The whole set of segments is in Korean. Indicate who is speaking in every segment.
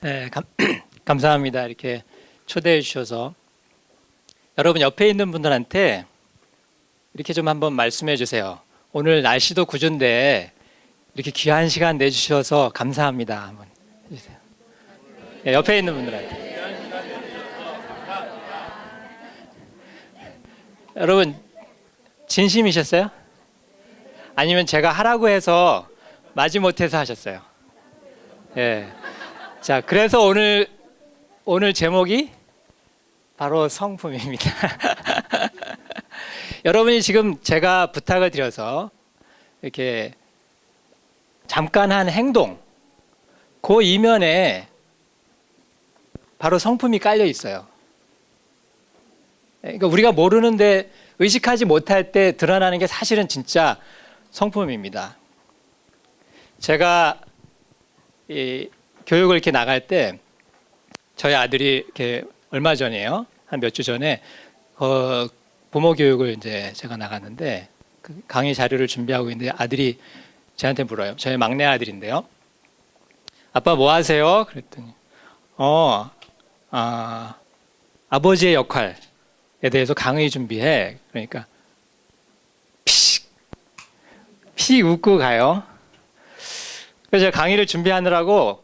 Speaker 1: 네, 감사합니다. 이렇게 초대해 주셔서. 여러분 옆에 있는 분들한테 이렇게 좀 한번 말씀해 주세요. 오늘 날씨도 굿인데 이렇게 귀한 시간 내주셔서 감사합니다. 한번 해주세요. 네, 옆에 있는 분들한테. 여러분 진심이셨어요? 아니면 제가 하라고 해서 마지못해서 하셨어요? 예. 자, 그래서 오늘 제목이 바로 성품입니다. 여러분이 지금 제가 부탁을 드려서 이렇게 잠깐 한 행동, 그 이면에 바로 성품이 깔려 있어요. 그러니까 우리가 모르는데 의식하지 못할 때 드러나는 게 사실은 진짜 성품입니다. 제가 이 교육을 이렇게 나갈 때 저희 아들이 이렇게 얼마 전이에요. 한 몇 주 전에 부모 교육을 이제 제가 나갔는데 그 강의 자료를 준비하고 있는데 아들이 저한테 물어요. 저희 막내 아들인데요. 아빠 뭐 하세요? 그랬더니 아버지의 역할에 대해서 강의 준비해. 그러니까 픽 웃고 가요. 그래서 제가 강의를 준비하느라고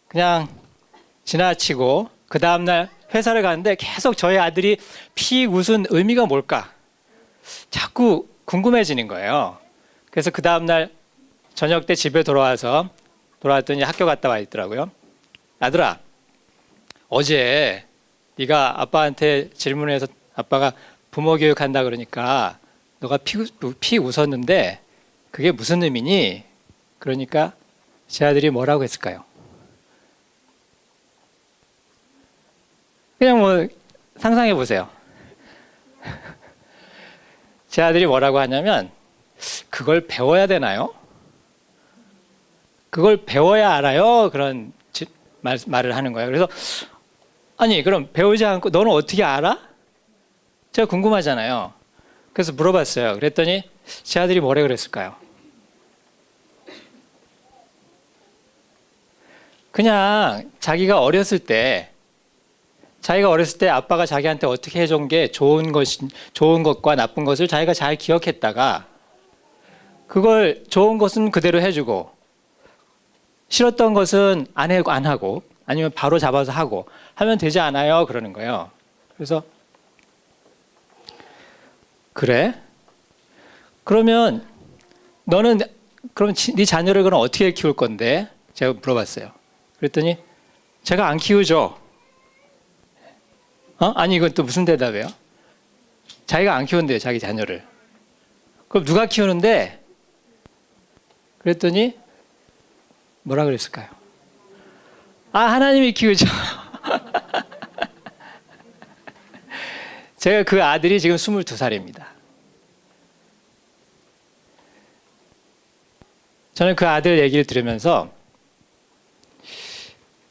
Speaker 1: 그냥 지나치고 그 다음날 회사를 가는데 계속 저희 아들이 픽 웃은 의미가 뭘까? 자꾸 궁금해지는 거예요. 그래서 그 다음날 저녁 때 집에 돌아왔더니 학교 갔다 와 있더라고요. 아들아, 어제 네가 아빠한테 질문해서 아빠가 부모 교육한다 그러니까 너가 픽 웃었는데 그게 무슨 의미니? 그러니까 제 아들이 뭐라고 했을까요? 그냥 뭐 상상해 보세요. 제 아들이 뭐라고 하냐면 그걸 배워야 되나요? 그걸 배워야 알아요? 그런 말을 하는 거예요. 그래서 아니 그럼 배우지 않고 너는 어떻게 알아? 제가 궁금하잖아요. 그래서 물어봤어요. 그랬더니 제 아들이 뭐래 그랬을까요? 그냥 자기가 어렸을 때 아빠가 자기한테 어떻게 해준 게 좋은 것과 나쁜 것을 자기가 잘 기억했다가 그걸 좋은 것은 그대로 해주고 싫었던 것은 안 하고 아니면 바로 잡아서 하고 하면 되지 않아요? 그러는 거예요. 그래서 그래? 그러면 너는 그럼 네 자녀를 그럼 어떻게 키울 건데? 제가 물어봤어요. 그랬더니 제가 안 키우죠. 아니 이건 또 무슨 대답이에요? 자기가 안 키운대요, 자기 자녀를. 그럼 누가 키우는데? 그랬더니 뭐라 그랬을까요? 하나님이 키우죠. 제가 그 아들이 지금 22살입니다. 저는 그 아들 얘기를 들으면서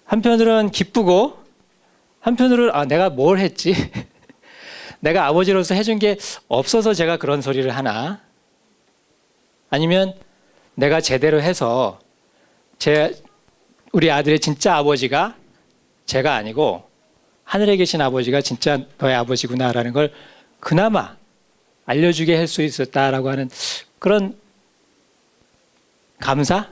Speaker 1: 한편으로는 기쁘고 한편으로는 내가 뭘 했지? 내가 아버지로서 해준 게 없어서 제가 그런 소리를 하나? 아니면 내가 제대로 해서 우리 아들의 진짜 아버지가 제가 아니고 하늘에 계신 아버지가 진짜 너의 아버지구나라는 걸 그나마 알려주게 할 수 있었다라고 하는 그런 감사?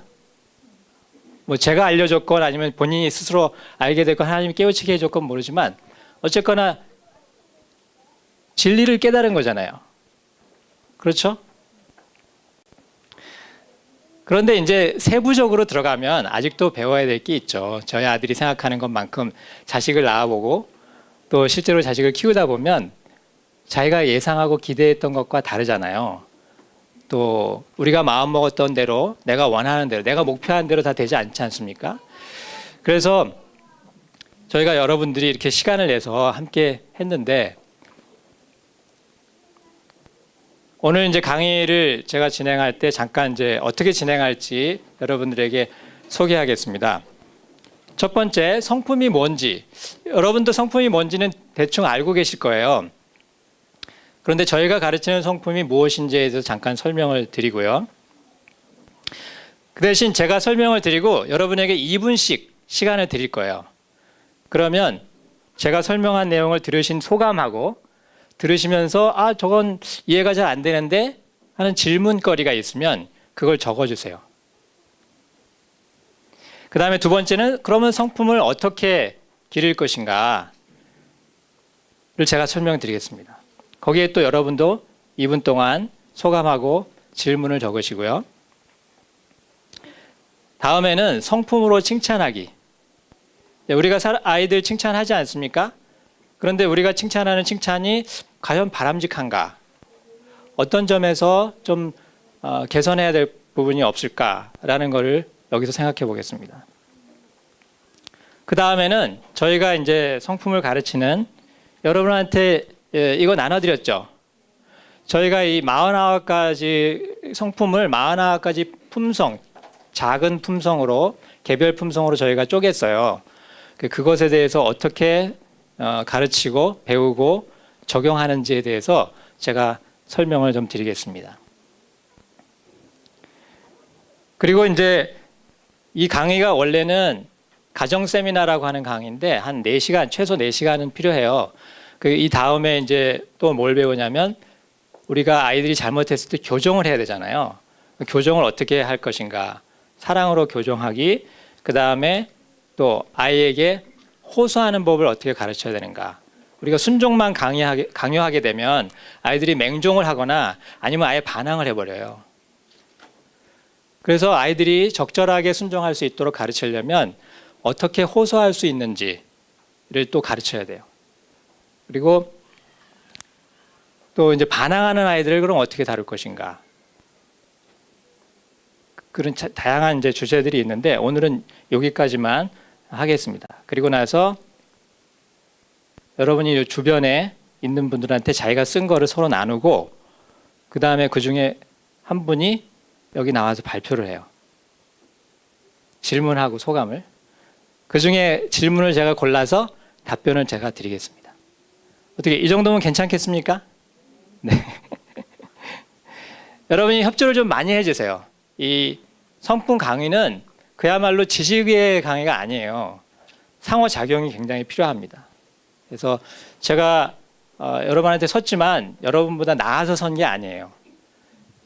Speaker 1: 뭐 제가 알려줬건 아니면 본인이 스스로 알게 됐건 하나님이 깨우치게 해줬건 모르지만 어쨌거나 진리를 깨달은 거잖아요. 그렇죠? 그런데 이제 세부적으로 들어가면 아직도 배워야 될 게 있죠. 저희 아들이 생각하는 것만큼 자식을 낳아보고 또 실제로 자식을 키우다 보면 자기가 예상하고 기대했던 것과 다르잖아요. 또 우리가 마음먹었던 대로 내가 원하는 대로 내가 목표한 대로 다 되지 않지 않습니까? 그래서 저희가 여러분들이 이렇게 시간을 내서 함께 했는데 오늘 이제 강의를 제가 진행할 때 잠깐 이제 어떻게 진행할지 여러분들에게 소개하겠습니다. 첫 번째, 성품이 뭔지. 여러분도 성품이 뭔지는 대충 알고 계실 거예요. 그런데 저희가 가르치는 성품이 무엇인지에 대해서 잠깐 설명을 드리고요. 그 대신 제가 설명을 드리고 여러분에게 2분씩 시간을 드릴 거예요. 그러면 제가 설명한 내용을 들으신 소감하고 들으시면서 아, 저건 이해가 잘 안 되는데 하는 질문거리가 있으면 그걸 적어주세요. 그 다음에 두 번째는 그러면 성품을 어떻게 기를 것인가를 제가 설명드리겠습니다. 거기에 또 여러분도 2분 동안 소감하고 질문을 적으시고요. 다음에는 성품으로 칭찬하기. 우리가 아이들 칭찬하지 않습니까? 그런데 우리가 칭찬하는 칭찬이 과연 바람직한가? 어떤 점에서 좀 개선해야 될 부분이 없을까라는 것을 여기서 생각해 보겠습니다. 그 다음에는 저희가 이제 성품을 가르치는 여러분한테 이거 나눠드렸죠. 저희가 이 49가지 성품을 49가지 품성, 작은 품성으로 개별 품성으로 저희가 쪼갰어요. 그것에 대해서 어떻게 가르치고 배우고 적용하는지에 대해서 제가 설명을 좀 드리겠습니다. 그리고 이제 이 강의가 원래는 가정 세미나라고 하는 강의인데 한 4시간, 최소 4시간은 필요해요. 이 다음에 이제 또 뭘 배우냐면 우리가 아이들이 잘못했을 때 교정을 해야 되잖아요. 교정을 어떻게 할 것인가. 사랑으로 교정하기. 그 다음에 또 아이에게 호소하는 법을 어떻게 가르쳐야 되는가. 우리가 순종만 강요하게 되면 아이들이 맹종을 하거나 아니면 아예 반항을 해버려요. 그래서 아이들이 적절하게 순종할 수 있도록 가르치려면 어떻게 호소할 수 있는지를 또 가르쳐야 돼요. 그리고 또 이제 반항하는 아이들을 그럼 어떻게 다룰 것인가. 그런 다양한 이제 주제들이 있는데 오늘은 여기까지만 하겠습니다. 그리고 나서 여러분이 주변에 있는 분들한테 자기가 쓴 거를 서로 나누고 그 다음에 그 중에 한 분이 여기 나와서 발표를 해요. 질문하고 소감을. 그 중에 질문을 제가 골라서 답변을 제가 드리겠습니다. 어떻게 이 정도면 괜찮겠습니까? 네. 여러분이 협조를 좀 많이 해주세요. 이 성품 강의는 그야말로 지식의 강의가 아니에요. 상호작용이 굉장히 필요합니다. 그래서 제가 여러분한테 섰지만 여러분보다 나아서 선 게 아니에요.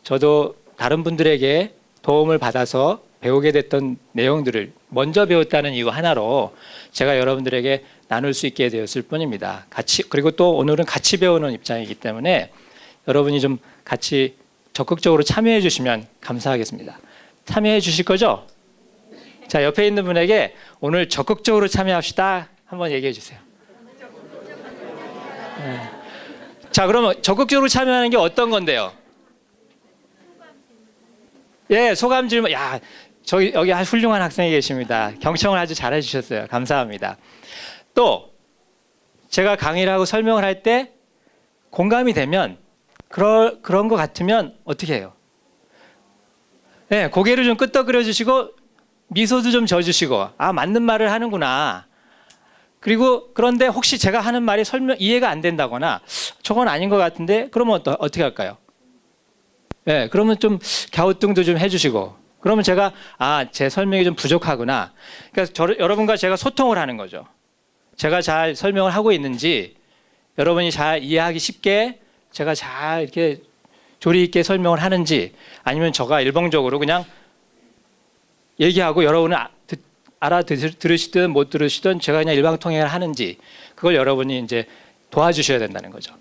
Speaker 1: 저도 다른 분들에게 도움을 받아서 배우게 됐던 내용들을 먼저 배웠다는 이유 하나로 제가 여러분들에게 나눌 수 있게 되었을 뿐입니다. 그리고 또 오늘은 같이 배우는 입장이기 때문에 여러분이 좀 같이 적극적으로 참여해 주시면 감사하겠습니다. 참여해 주실 거죠? 자, 옆에 있는 분에게 오늘 적극적으로 참여합시다. 한번 얘기해 주세요. 네. 자, 그러면 적극적으로 참여하는 게 어떤 건데요? 예, 소감 질문. 야, 여기 훌륭한 학생이 계십니다. 경청을 아주 잘해 주셨어요. 감사합니다. 또 제가 강의를 하고 설명을 할 때 공감이 되면 그런 것 같으면 어떻게 해요? 네, 고개를 좀 끄덕거려 주시고 미소도 좀 져주시고 아, 맞는 말을 하는구나. 그리고 그런데 혹시 제가 하는 말이 이해가 안 된다거나 저건 아닌 것 같은데 그러면 어떻게 할까요? 네, 그러면 좀 갸우뚱도 좀 해주시고 그러면 제가 제 설명이 좀 부족하구나. 그러니까 여러분과 제가 소통을 하는 거죠. 제가 잘 설명을 하고 있는지 여러분이 잘 이해하기 쉽게 제가 잘 이렇게 조리 있게 설명을 하는지 아니면 제가 일방적으로 그냥 얘기하고 여러분은 알아들으시든 못 들으시든 제가 그냥 일방통행을 하는지 그걸 여러분이 이제 도와주셔야 된다는 거죠.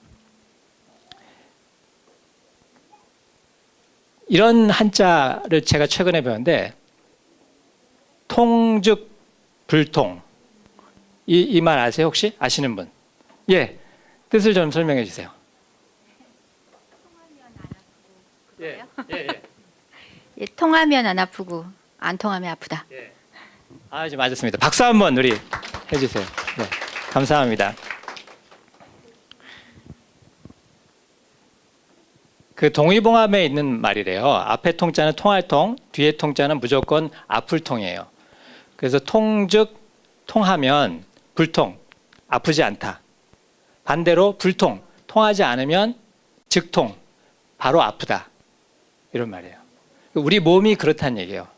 Speaker 1: 이런 한자를 제가 최근에 배웠는데 통즉 불통 이 말 아세요? 혹시 아시는 분? 예, 뜻을 좀 설명해 주세요.
Speaker 2: 예, 예, 통하면 안 아프고 안 통하면 아프다.
Speaker 1: 예. 이제 맞았습니다. 박수 한번 우리 해주세요. 네, 감사합니다. 그 동의봉합에 있는 말이래요. 앞에 통자는 통할 통, 뒤에 통자는 무조건 아플 통이에요. 그래서 통즉 통하면 불통, 아프지 않다. 반대로 불통, 통하지 않으면 즉통, 바로 아프다. 이런 말이에요. 우리 몸이 그렇다는 얘기예요.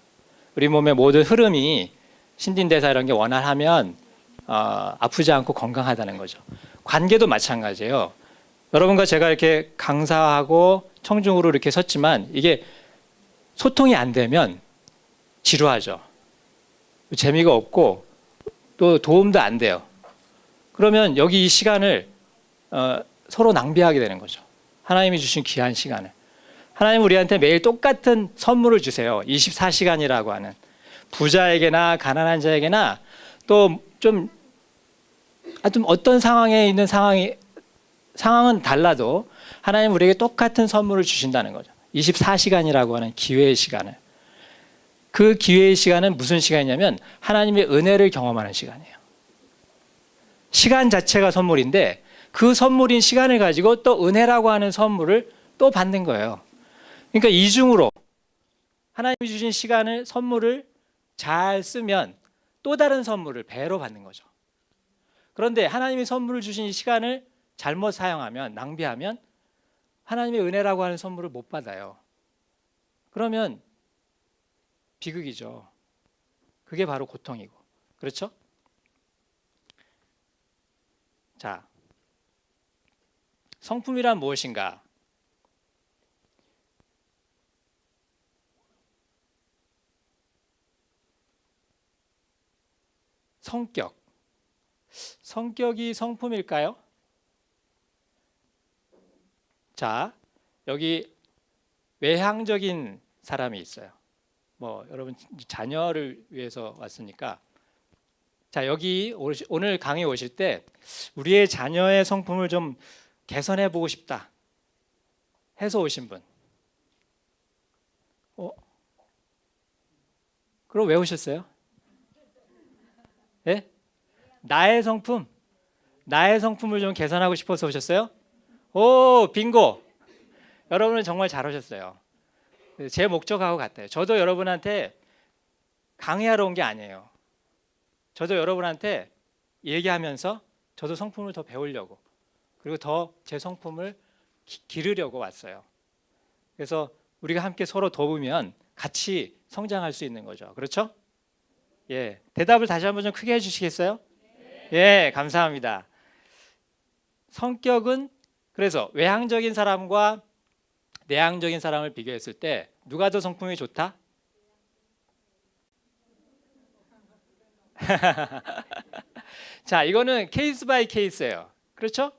Speaker 1: 우리 몸의 모든 흐름이 신진대사 이런 게 원활하면 아프지 않고 건강하다는 거죠. 관계도 마찬가지예요. 여러분과 제가 이렇게 강사하고 청중으로 이렇게 섰지만 이게 소통이 안 되면 지루하죠. 재미가 없고 또 도움도 안 돼요. 그러면 여기 이 시간을 서로 낭비하게 되는 거죠. 하나님이 주신 귀한 시간을. 하나님 우리한테 매일 똑같은 선물을 주세요. 24시간이라고 하는. 부자에게나 가난한 자에게나 또 좀 어떤 상황에 있는 상황은 달라도 하나님 우리에게 똑같은 선물을 주신다는 거죠. 24시간이라고 하는 기회의 시간을. 그 기회의 시간은 무슨 시간이냐면 하나님의 은혜를 경험하는 시간이에요. 시간 자체가 선물인데 그 선물인 시간을 가지고 또 은혜라고 하는 선물을 또 받는 거예요. 그러니까 이중으로 하나님이 주신 시간을 선물을 잘 쓰면 또 다른 선물을 배로 받는 거죠. 그런데 하나님이 선물을 주신 이 시간을 잘못 사용하면 낭비하면 하나님의 은혜라고 하는 선물을 못 받아요. 그러면 비극이죠. 그게 바로 고통이고. 그렇죠? 자, 성품이란 무엇인가? 성격이 성품일까요? 자, 여기 외향적인 사람이 있어요. 여러분 자녀를 위해서 왔으니까 자, 여기 오늘 강의 오실 때 우리의 자녀의 성품을 좀 개선해 보고 싶다 해서 오신 분. 그럼 왜 오셨어요? 예? 나의 성품을 좀 개선하고 싶어서 오셨어요? 오, 빙고. 여러분은 정말 잘 오셨어요. 제 목적하고 같아요. 저도 여러분한테 강의하러 온 게 아니에요. 저도 여러분한테 얘기하면서 저도 성품을 더 배우려고 그리고 더 제 성품을 기르려고 왔어요. 그래서 우리가 함께 서로 도우면 같이 성장할 수 있는 거죠. 그렇죠? 예, 대답을 다시 한번 좀 크게 해주시겠어요? 예, 감사합니다. 성격은 그래서 외향적인 사람과 내향적인 사람을 비교했을 때 누가 더 성품이 좋다? 자, 이거는 케이스 바이 케이스예요. 그렇죠?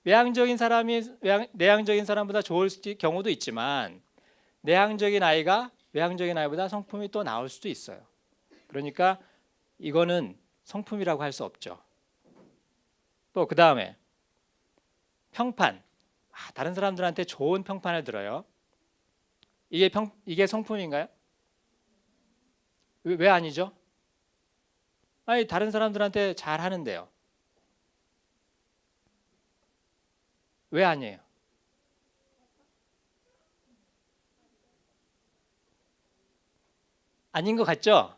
Speaker 1: 내향적인 사람보다 좋을 경우도 있지만 내향적인 아이가 외향적인 아이보다 성품이 또 나을 수도 있어요. 그러니까 이거는 성품이라고 할 수 없죠. 또 그 다음에 평판. 다른 사람들한테 좋은 평판을 들어요. 이게 성품인가요? 왜 아니죠? 아니, 다른 사람들한테 잘 하는데요. 왜 아니에요? 아닌 것 같죠?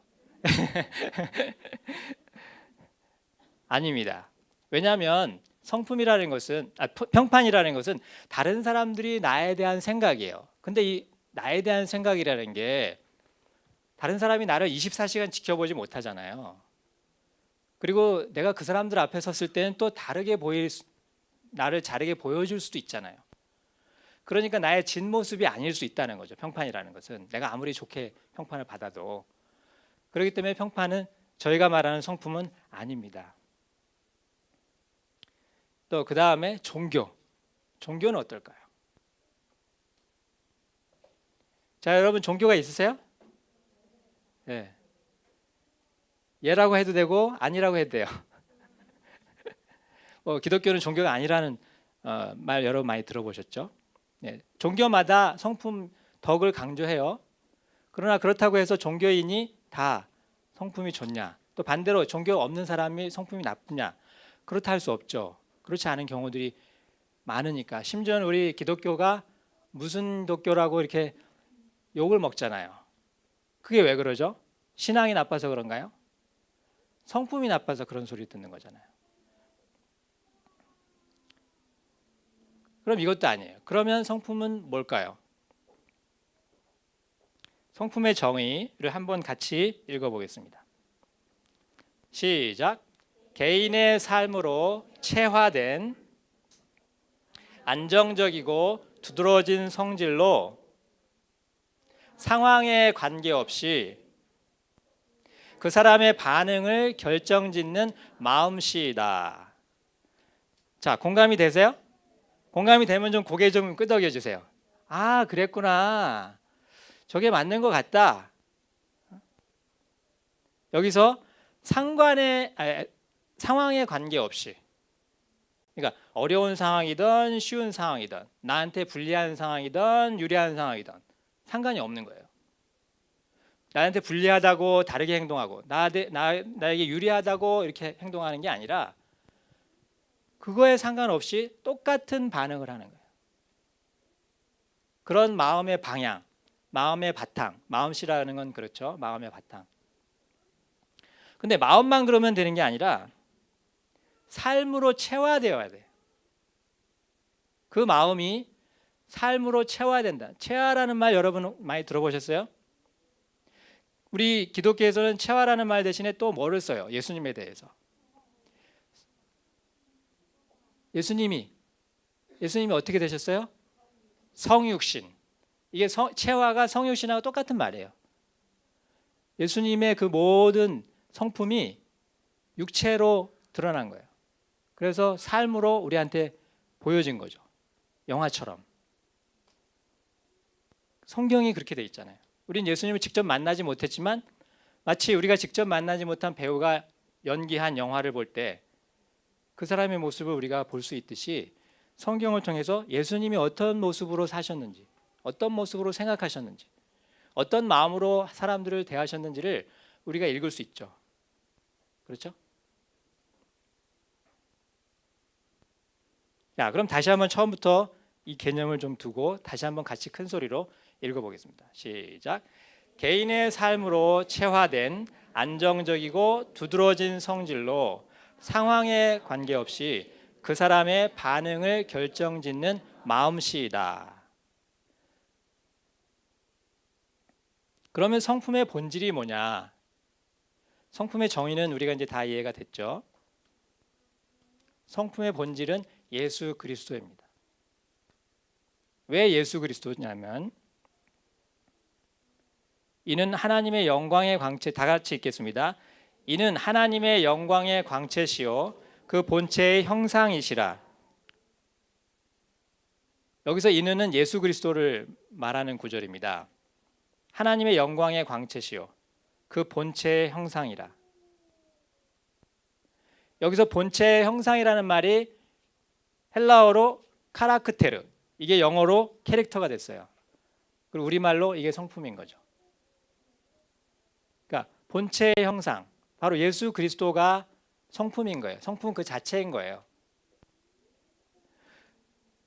Speaker 1: 아닙니다. 왜냐하면 성품이라는 것은 평판이라는 것은 다른 사람들이 나에 대한 생각이에요. 근데 이 나에 대한 생각이라는 게 다른 사람이 나를 24시간 지켜보지 못하잖아요. 그리고 내가 그 사람들 앞에 섰을 때는 또 나를 다르게 보여줄 수도 있잖아요. 그러니까 나의 진 모습이 아닐 수 있다는 거죠. 평판이라는 것은 내가 아무리 좋게 평판을 받아도. 그렇기 때문에 평판은 저희가 말하는 성품은 아닙니다. 또 그 다음에 종교는 어떨까요? 자, 여러분 종교가 있으세요? 네. 예라고 해도 되고 아니라고 해도 돼요. 기독교는 종교가 아니라는 말 여러분 많이 들어보셨죠? 네. 종교마다 성품 덕을 강조해요. 그러나 그렇다고 해서 종교인이 다 성품이 좋냐? 또 반대로 종교 없는 사람이 성품이 나쁘냐? 그렇다 할 수 없죠. 그렇지 않은 경우들이 많으니까. 심지어는 우리 기독교가 무슨 도교라고 이렇게 욕을 먹잖아요. 그게 왜 그러죠? 신앙이 나빠서 그런가요? 성품이 나빠서 그런 소리 듣는 거잖아요. 그럼 이것도 아니에요. 그러면 성품은 뭘까요? 성품의 정의를 한번 같이 읽어보겠습니다. 시작. 개인의 삶으로 체화된 안정적이고 두드러진 성질로 상황에 관계없이 그 사람의 반응을 결정짓는 마음씨이다. 자, 공감이 되세요? 공감이 되면 좀 고개 좀 끄덕여 주세요. 아, 그랬구나. 저게 맞는 것 같다. 여기서 상황에 관계없이, 그러니까 어려운 상황이든 쉬운 상황이든 나한테 불리한 상황이든 유리한 상황이든 상관이 없는 거예요. 나한테 불리하다고 다르게 행동하고 나에게 유리하다고 이렇게 행동하는 게 아니라 그거에 상관없이 똑같은 반응을 하는 거예요. 그런 마음의 방향, 마음의 바탕, 마음씨라는 건 그렇죠. 마음의 바탕. 근데 마음만 그러면 되는 게 아니라 삶으로 체화되어야 돼요. 그 마음이 삶으로 체화된다. 체화라는 말 여러분 많이 들어보셨어요? 우리 기독교에서는 체화라는 말 대신에 또 뭐를 써요? 예수님에 대해서. 예수님이 어떻게 되셨어요? 성육신. 이게 체화가 성육신하고 똑같은 말이에요. 예수님의 그 모든 성품이 육체로 드러난 거예요. 그래서 삶으로 우리한테 보여진 거죠. 영화처럼. 성경이 그렇게 돼 있잖아요. 우린 예수님을 직접 만나지 못했지만 마치 우리가 직접 만나지 못한 배우가 연기한 영화를 볼 때 그 사람의 모습을 우리가 볼 수 있듯이 성경을 통해서 예수님이 어떤 모습으로 사셨는지, 어떤 모습으로 생각하셨는지, 어떤 마음으로 사람들을 대하셨는지를 우리가 읽을 수 있죠. 그렇죠? 자, 그럼 다시 한번 처음부터 이 개념을 좀 두고 다시 한번 같이 큰 소리로 읽어보겠습니다. 시작. 개인의 삶으로 체화된 안정적이고 두드러진 성질로 상황에 관계없이 그 사람의 반응을 결정짓는 마음씨이다. 그러면 성품의 본질이 뭐냐? 성품의 정의는 우리가 이제 다 이해가 됐죠. 성품의 본질은 예수 그리스도입니다. 왜 예수 그리스도냐면 이는 하나님의 영광의 광채, 다 같이 읽겠습니다. 이는 하나님의 영광의 광채시요 그 본체의 형상이시라. 여기서 이는은 예수 그리스도를 말하는 구절입니다. 하나님의 영광의 광채시요 그 본체의 형상이라. 여기서 본체의 형상이라는 말이 헬라어로 카라크테르, 이게 영어로 캐릭터가 됐어요. 그리고 우리말로 이게 성품인 거죠. 그러니까 본체의 형상, 바로 예수 그리스도가 성품인 거예요. 성품 그 자체인 거예요.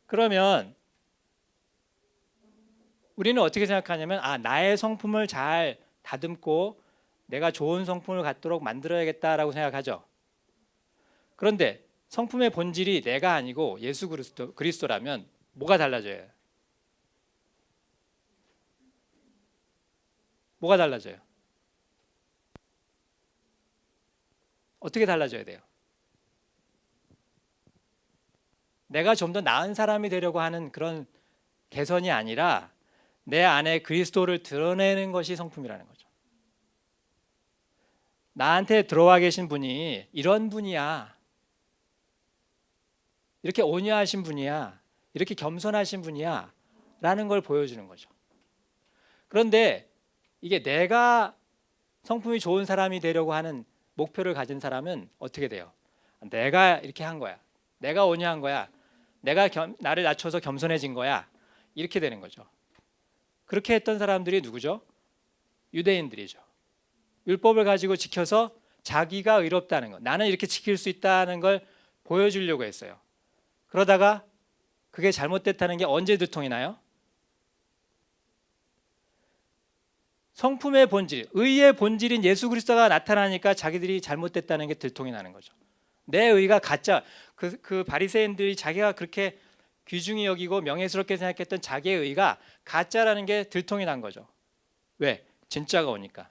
Speaker 1: 그러면 우리는 어떻게 생각하냐면 나의 성품을 잘 다듬고 내가 좋은 성품을 갖도록 만들어야겠다라고 생각하죠. 그런데 성품의 본질이 내가 아니고 예수 그리스도라면 뭐가 달라져요? 뭐가 달라져요? 어떻게 달라져야 돼요? 내가 좀 더 나은 사람이 되려고 하는 그런 개선이 아니라 내 안에 그리스도를 드러내는 것이 성품이라는 거죠. 나한테 들어와 계신 분이 이런 분이야. 이렇게 온유하신 분이야. 이렇게 겸손하신 분이야. 라는 걸 보여주는 거죠. 그런데 이게 내가 성품이 좋은 사람이 되려고 하는 목표를 가진 사람은 어떻게 돼요? 내가 이렇게 한 거야. 내가 온유한 거야. 내가 나를 낮춰서 겸손해진 거야. 이렇게 되는 거죠. 그렇게 했던 사람들이 누구죠? 유대인들이죠. 율법을 가지고 지켜서 자기가 의롭다는 거, 나는 이렇게 지킬 수 있다는 걸 보여주려고 했어요. 그러다가 그게 잘못됐다는 게 언제 들통이 나요? 성품의 본질, 의의 본질인 예수 그리스도가 나타나니까 자기들이 잘못됐다는 게 들통이 나는 거죠. 내 의가 가짜, 그 바리새인들이 자기가 그렇게 귀중히 여기고 명예스럽게 생각했던 자기의 의가 가짜라는 게 들통이 난 거죠. 왜? 진짜가 오니까.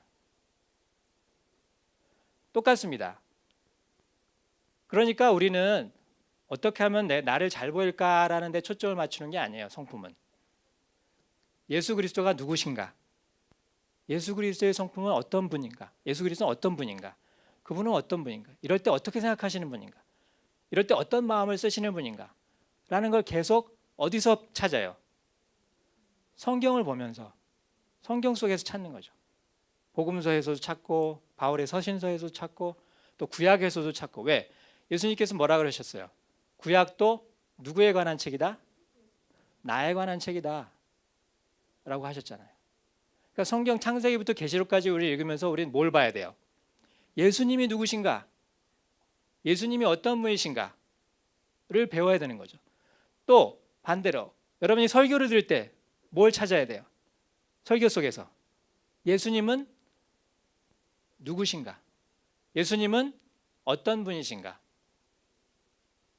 Speaker 1: 똑같습니다. 그러니까 우리는 어떻게 하면 나를 잘 보일까라는 데 초점을 맞추는 게 아니에요. 성품은. 예수 그리스도가 누구신가? 예수 그리스도의 성품은 어떤 분인가? 예수 그리스도는 어떤 분인가? 그분은 어떤 분인가? 이럴 때 어떻게 생각하시는 분인가? 이럴 때 어떤 마음을 쓰시는 분인가? 라는 걸 계속 어디서 찾아요? 성경을 보면서, 성경 속에서 찾는 거죠. 복음서에서도 찾고 바울의 서신서에서도 찾고 또 구약에서도 찾고. 왜? 예수님께서 뭐라 그러셨어요? 구약도 누구에 관한 책이다? 나에 관한 책이다 라고 하셨잖아요. 그러니까 성경 창세기부터 계시록까지 우리 읽으면서 우리는 뭘 봐야 돼요? 예수님이 누구신가? 예수님이 어떤 분이신가를 배워야 되는 거죠. 또 반대로 여러분이 설교를 들을 때 뭘 찾아야 돼요? 설교 속에서 예수님은 누구신가? 예수님은 어떤 분이신가?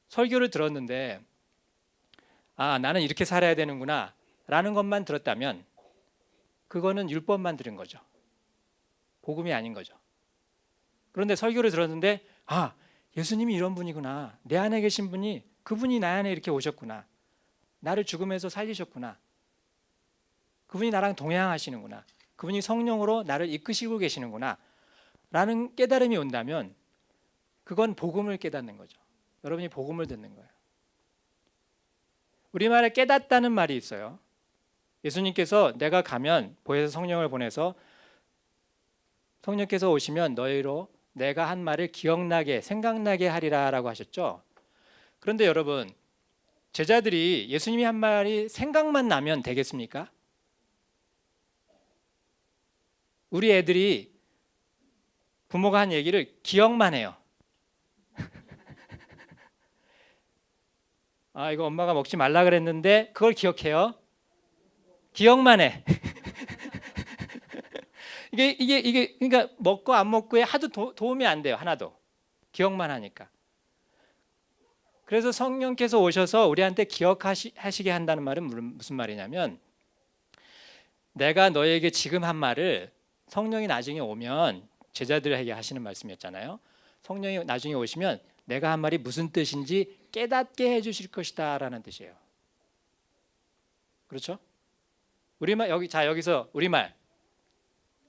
Speaker 1: 설교를 들었는데 나는 이렇게 살아야 되는구나 라는 것만 들었다면 그거는 율법만 들은 거죠. 복음이 아닌 거죠. 그런데 설교를 들었는데 예수님이 이런 분이구나. 내 안에 계신 분이 그분이 나 안에 이렇게 오셨구나. 나를 죽음에서 살리셨구나. 그분이 나랑 동행하시는구나. 그분이 성령으로 나를 이끄시고 계시는구나 라는 깨달음이 온다면 그건 복음을 깨닫는 거죠. 여러분이 복음을 듣는 거예요. 우리말에 깨닫다는 말이 있어요. 예수님께서 내가 가면 보혜사 성령을 보내서 성령께서 오시면 너희로 내가 한 말을 기억나게 생각나게 하리라 라고 하셨죠. 그런데 여러분, 제자들이 예수님이 한 말이 생각만 나면 되겠습니까? 우리 애들이 부모가 한 얘기를 기억만 해요. 이거 엄마가 먹지 말라 그랬는데 그걸 기억해요. 기억만 해. 이게 그러니까 먹고 안 먹고에 하도 도움이 안 돼요. 하나도. 기억만 하니까. 그래서 성령께서 오셔서 우리한테 기억하시게 한다는 말은 무슨 말이냐면 내가 너에게 지금 한 말을 성령이 나중에 오면 제자들에게 하시는 말씀이었잖아요. 성령이 나중에 오시면 내가 한 말이 무슨 뜻인지 깨닫게 해주실 것이다 라는 뜻이에요. 그렇죠? 우리말 여기서 우리말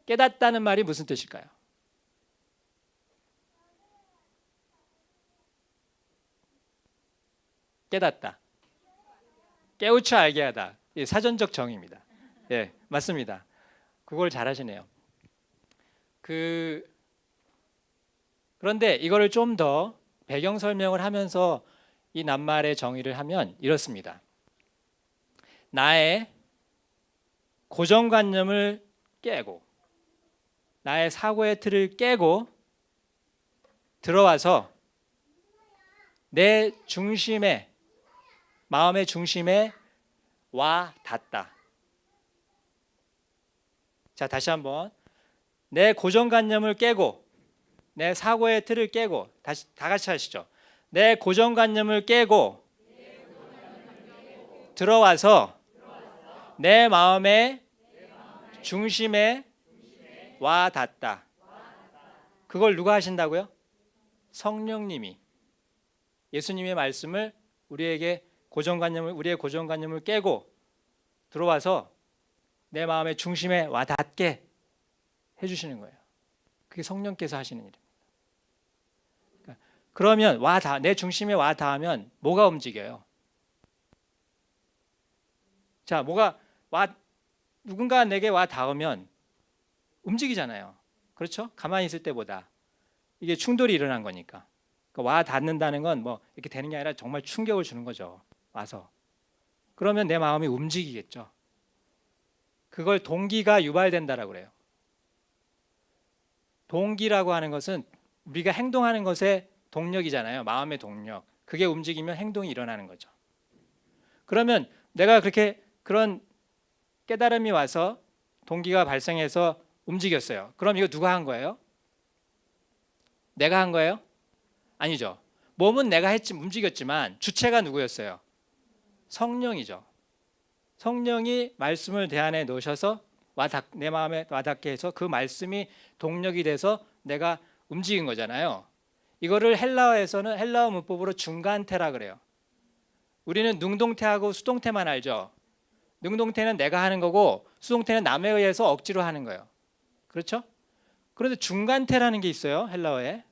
Speaker 1: 깨닫다는 말이 무슨 뜻일까요? 깨닫다. 깨우쳐 알게 하다. 사전적 정의입니다. 예, 맞습니다. 그걸 잘하시네요. 그런데 이거를 좀 더 배경 설명을 하면서 이 낱말의 정의를 하면 이렇습니다. 나의 고정관념을 깨고 나의 사고의 틀을 깨고 들어와서 내 중심에 마음의 중심에 와 닿다. 자, 다시 한번 내 고정관념을 깨고 내 사고의 틀을 깨고 다시 다 같이 하시죠. 내 고정관념을 깨고 들어와서 내 마음의 중심에 와 닿다. 그걸 누가 하신다고요? 성령님이. 예수님의 말씀을 우리의 고정관념을 깨고 들어와서 내 마음의 중심에 와 닿게 해주시는 거예요. 그게 성령께서 하시는 일입니다. 그러면 내 중심에 와 닿으면 뭐가 움직여요? 자, 누군가 내게 와 닿으면 움직이잖아요. 그렇죠? 가만히 있을 때보다 이게 충돌이 일어난 거니까. 그러니까 와 닿는다는 건 뭐 이렇게 되는 게 아니라 정말 충격을 주는 거죠. 와서. 그러면 내 마음이 움직이겠죠. 그걸 동기가 유발된다라고 그래요. 동기라고 하는 것은 우리가 행동하는 것의 동력이잖아요. 마음의 동력. 그게 움직이면 행동이 일어나는 거죠. 그러면 내가 그런 깨달음이 와서 동기가 발생해서 움직였어요. 그럼 이거 누가 한 거예요? 내가 한 거예요? 아니죠. 몸은 내가 움직였지만 주체가 누구였어요? 성령이죠. 성령이 말씀을 내 안에 넣으셔서 내 마음에 와닿게 해서 그 말씀이 동력이 돼서 내가 움직인 거잖아요. 이거를 헬라어에서는 헬라어 문법으로 중간태라 그래요. 우리는 능동태하고 수동태만 알죠. 능동태는 내가 하는 거고 수동태는 남에 의해서 억지로 하는 거예요. 그렇죠? 그런데 중간태라는 게 있어요. 헬라어에.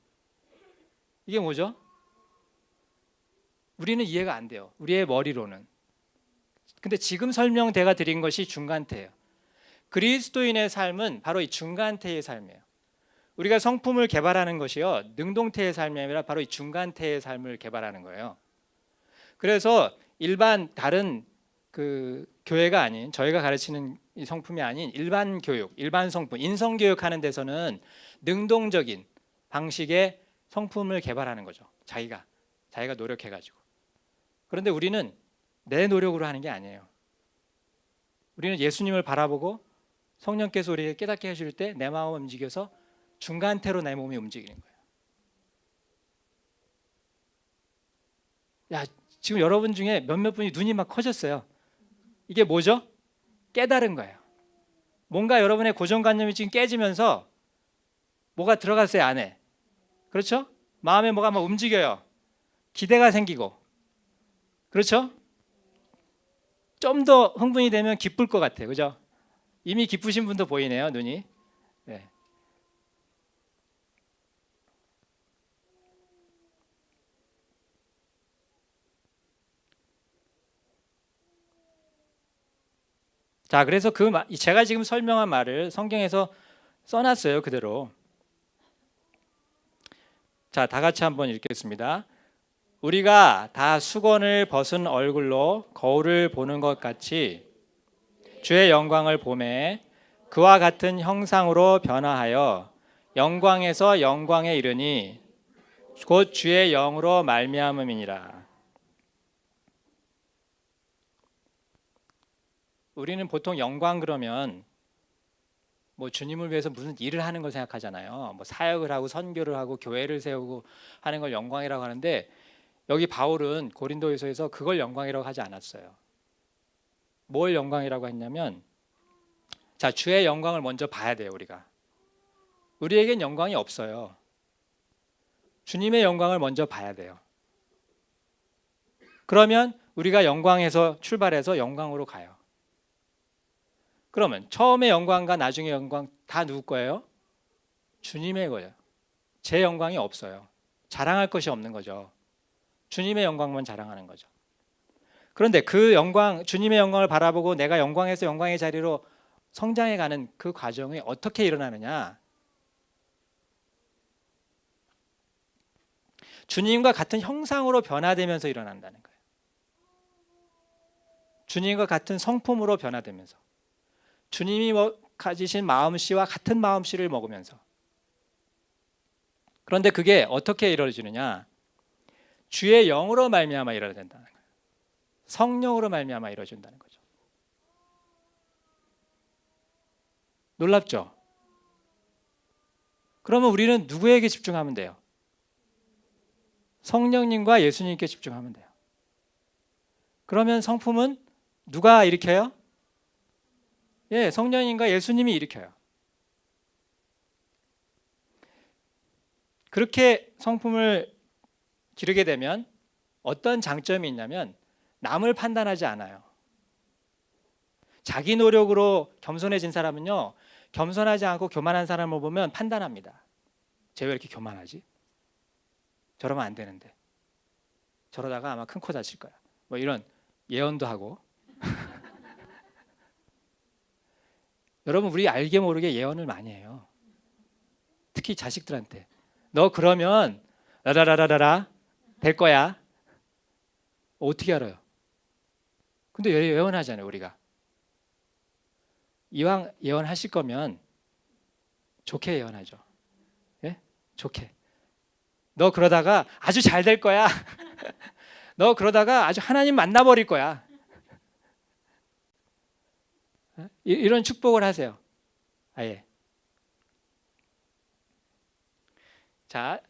Speaker 1: 이게 뭐죠? 우리는 이해가 안 돼요. 우리의 머리로는. 근데 지금 설명대가 드린 것이 중간태예요. 그리스도인의 삶은 바로 이 중간태의 삶이에요. 우리가 성품을 개발하는 것이요, 능동태의 삶이 아니라 바로 이 중간태의 삶을 개발하는 거예요. 그래서 일반 다른 그 교회가 아닌, 저희가 가르치는 이 성품이 아닌 일반 교육, 일반 성품, 인성 교육하는 데서는 능동적인 방식의 성품을 개발하는 거죠. 자기가 노력해가지고. 그런데 우리는 내 노력으로 하는 게 아니에요. 우리는 예수님을 바라보고 성령께서 우리에게 깨닫게 해줄 때 내 마음을 움직여서 중간태로 내 몸이 움직이는 거예요. 야, 지금 여러분 중에 몇몇 분이 눈이 막 커졌어요. 이게 뭐죠? 깨달은 거예요. 뭔가 여러분의 고정관념이 지금 깨지면서 뭐가 들어갔어요, 안에. 그렇죠? 마음에 뭐가 막 움직여요. 기대가 생기고. 그렇죠? 좀 더 흥분이 되면 기쁠 것 같아요. 그죠? 이미 기쁘신 분도 보이네요, 눈이. 네. 자, 그래서 제가 지금 설명한 말을 성경에서 써놨어요, 그대로. 자, 다 같이 한번 읽겠습니다. 우리가 다 수건을 벗은 얼굴로 거울을 보는 것 같이 주의 영광을 보매 그와 같은 형상으로 변화하여 영광에서 영광에 이르니 곧 주의 영으로 말미암음이니라. 우리는 보통 영광 그러면 뭐 주님을 위해서 무슨 일을 하는 걸 생각하잖아요. 뭐 사역을 하고 선교를 하고 교회를 세우고 하는 걸 영광이라고 하는데, 여기 바울은 고린도후서에서 그걸 영광이라고 하지 않았어요. 뭘 영광이라고 했냐면, 자, 주의 영광을 먼저 봐야 돼요. 우리에겐 영광이 없어요. 주님의 영광을 먼저 봐야 돼요. 그러면 우리가 영광에서 출발해서 영광으로 가요. 그러면 처음의 영광과 나중의 영광 다 누구 거예요? 주님의 거예요. 제 영광이 없어요. 자랑할 것이 없는 거죠. 주님의 영광만 자랑하는 거죠. 그런데 그 영광, 주님의 영광을 바라보고 내가 영광에서 영광의 자리로 성장해가는 그 과정이 어떻게 일어나느냐? 주님과 같은 형상으로 변화되면서 일어난다는 거예요. 주님과 같은 성품으로 변화되면서, 주님이 가지신 마음씨와 같은 마음씨를 먹으면서. 그런데 그게 어떻게 이루어지느냐? 주의 영으로 말미암아 이루어진다는 거예요. 성령으로 말미암아 이루어진다는 거죠. 놀랍죠? 그러면 우리는 누구에게 집중하면 돼요? 성령님과 예수님께 집중하면 돼요. 그러면 성품은 누가 일으켜요? 예, 성령님과 예수님이 일으켜요. 그렇게 성품을 기르게 되면 어떤 장점이 있냐면, 남을 판단하지 않아요. 자기 노력으로 겸손해진 사람은요, 겸손하지 않고 교만한 사람을 보면 판단합니다. 쟤 왜 이렇게 교만하지? 저러면 안 되는데. 저러다가 아마 큰 코 다칠 거야. 뭐 이런 예언도 하고. 여러분, 우리 알게 모르게 예언을 많이 해요. 특히 자식들한테. 너 그러면 라라라라라 될 거야. 어떻게 알아요? 근데 예언하잖아요, 우리가. 이왕 예언하실 거면 좋게 예언하죠. 예? 좋게. 너 그러다가 아주 잘 될 거야. 너 그러다가 아주 하나님 만나버릴 거야. 이런 축복을 하세요. 아예. 자,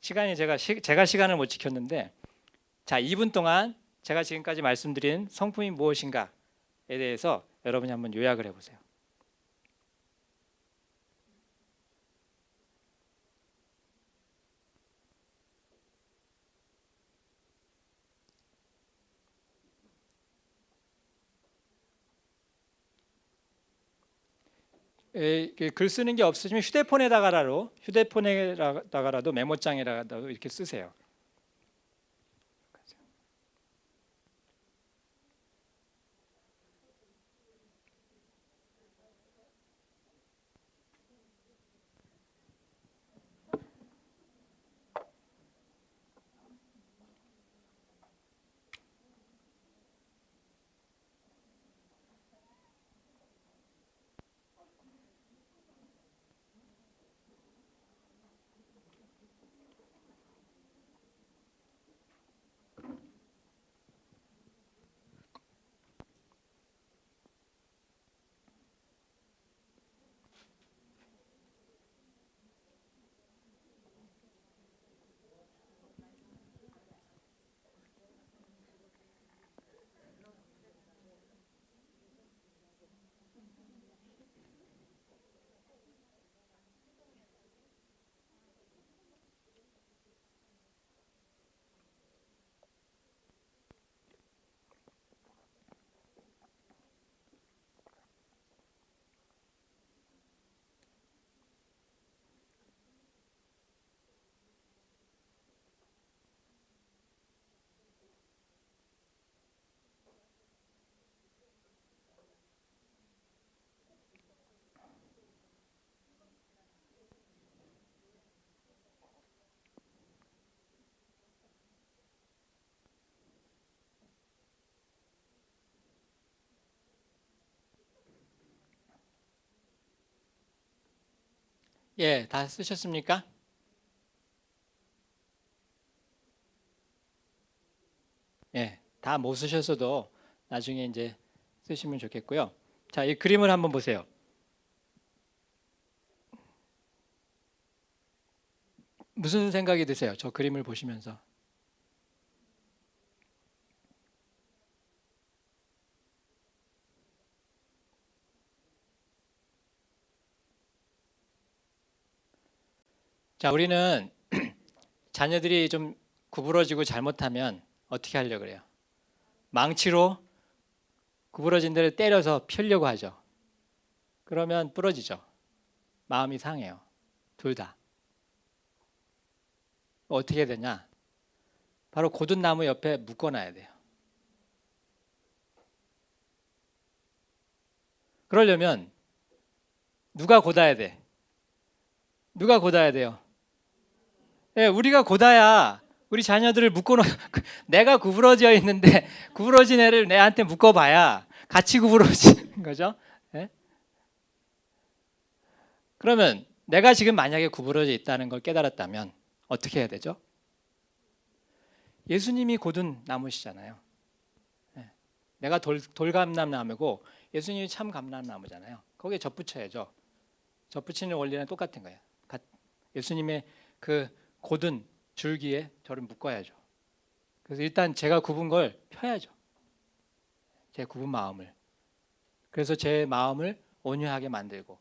Speaker 1: 시간이 제가 시간을 못 지켰는데, 자, 2분 동안 제가 지금까지 말씀드린 성품이 무엇인가에 대해서 여러분이 한번 요약을 해보세요. 글 쓰는 게 없으시면 휴대폰에다가라도 메모장에다가도 이렇게 쓰세요. 예, 다 쓰셨습니까? 예, 다 못 쓰셨어도 나중에 이제 쓰시면 좋겠고요. 자, 이 그림을 한번 보세요. 무슨 생각이 드세요? 저 그림을 보시면서. 자, 우리는 자녀들이 좀 구부러지고 잘못하면 어떻게 하려고 그래요? 망치로 구부러진 데를 때려서 펴려고 하죠. 그러면 부러지죠. 마음이 상해요. 둘 다. 어떻게 해야 되냐? 바로 고든 나무 옆에 묶어놔야 돼요. 그러려면 누가 god아야 돼? 누가 god아야 돼요? 예, 우리가 god아야 우리 자녀들을 묶어놓. 내가 구부러져 있는데 구부러진 애를 내한테 묶어봐야 같이 구부러지는 거죠. 예? 그러면 내가 지금 만약에 구부러져 있다는 걸 깨달았다면 어떻게 해야 되죠? 예수님이 고든 나무시잖아요. 예. 내가 돌감람나무고 예수님이 참 감람나무잖아요. 거기에 덧붙여야죠. 덧붙이는 원리는 똑같은 거예요. 예수님의 그 고든 줄기에 저를 묶어야죠. 그래서 일단 제가 굽은 걸 펴야죠. 제 굽은 마음을. 그래서 제 마음을 온유하게 만들고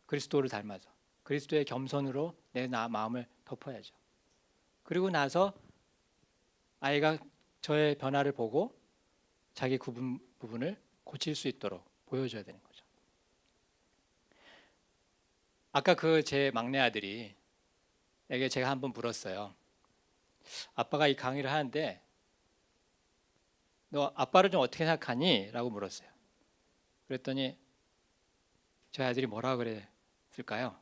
Speaker 1: 그리스도를 닮아서 그리스도의 겸손으로 내 마음을 덮어야죠. 그리고 나서 아이가 저의 변화를 보고 자기 굽은 부분을 고칠 수 있도록 보여줘야 되는 거죠. 아까 그 제 막내 아들이 에게 제가 한번 물었어요. 아빠가 이 강의를 하는데 너 아빠를 좀 어떻게 생각하니? 라고 물었어요. 그랬더니 저희 아들이 뭐라고 그랬을까요?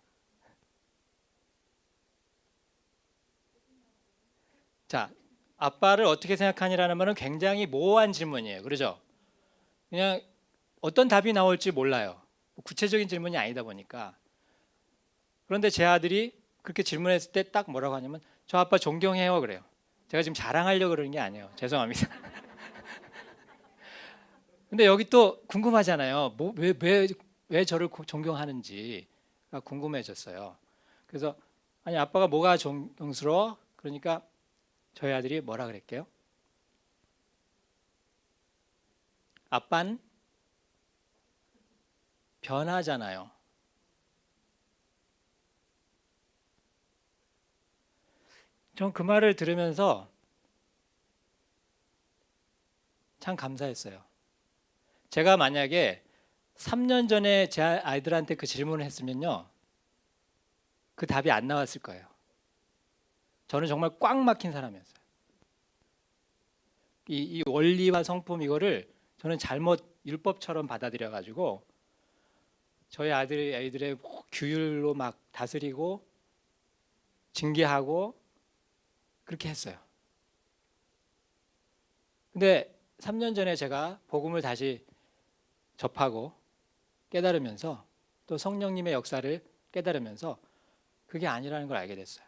Speaker 1: 자, 아빠를 어떻게 생각하니라는 말은 굉장히 모호한 질문이에요. 그러죠? 그냥 어떤 답이 나올지 몰라요. 구체적인 질문이 아니다 보니까. 그런데 제 아들이 그렇게 질문했을 때 딱 뭐라고 하냐면 저 아빠 존경해요 그래요. 제가 지금 자랑하려고 그러는 게 아니에요. 죄송합니다. 근데 여기 또 궁금하잖아요. 왜 저를 존경하는지가 궁금해졌어요. 그래서 아니 아빠가 뭐가 존경스러워? 그러니까 저희 아들이 뭐라 그랬게요? 아빠는 변하잖아요. 전 그 말을 들으면서 참 감사했어요. 제가 만약에 3년 전에 제 아이들한테 그 질문을 했으면요, 그 답이 안 나왔을 거예요. 저는 정말 꽉 막힌 사람이었어요. 이 원리와 성품 이거를 저는 잘못 율법처럼 받아들여 가지고 저희 아이들의 규율로 막 다스리고 징계하고 그렇게 했어요. 근데 3년 전에 제가 복음을 다시 접하고 깨달으면서 또 성령님의 역사를 깨달으면서 그게 아니라는 걸 알게 됐어요.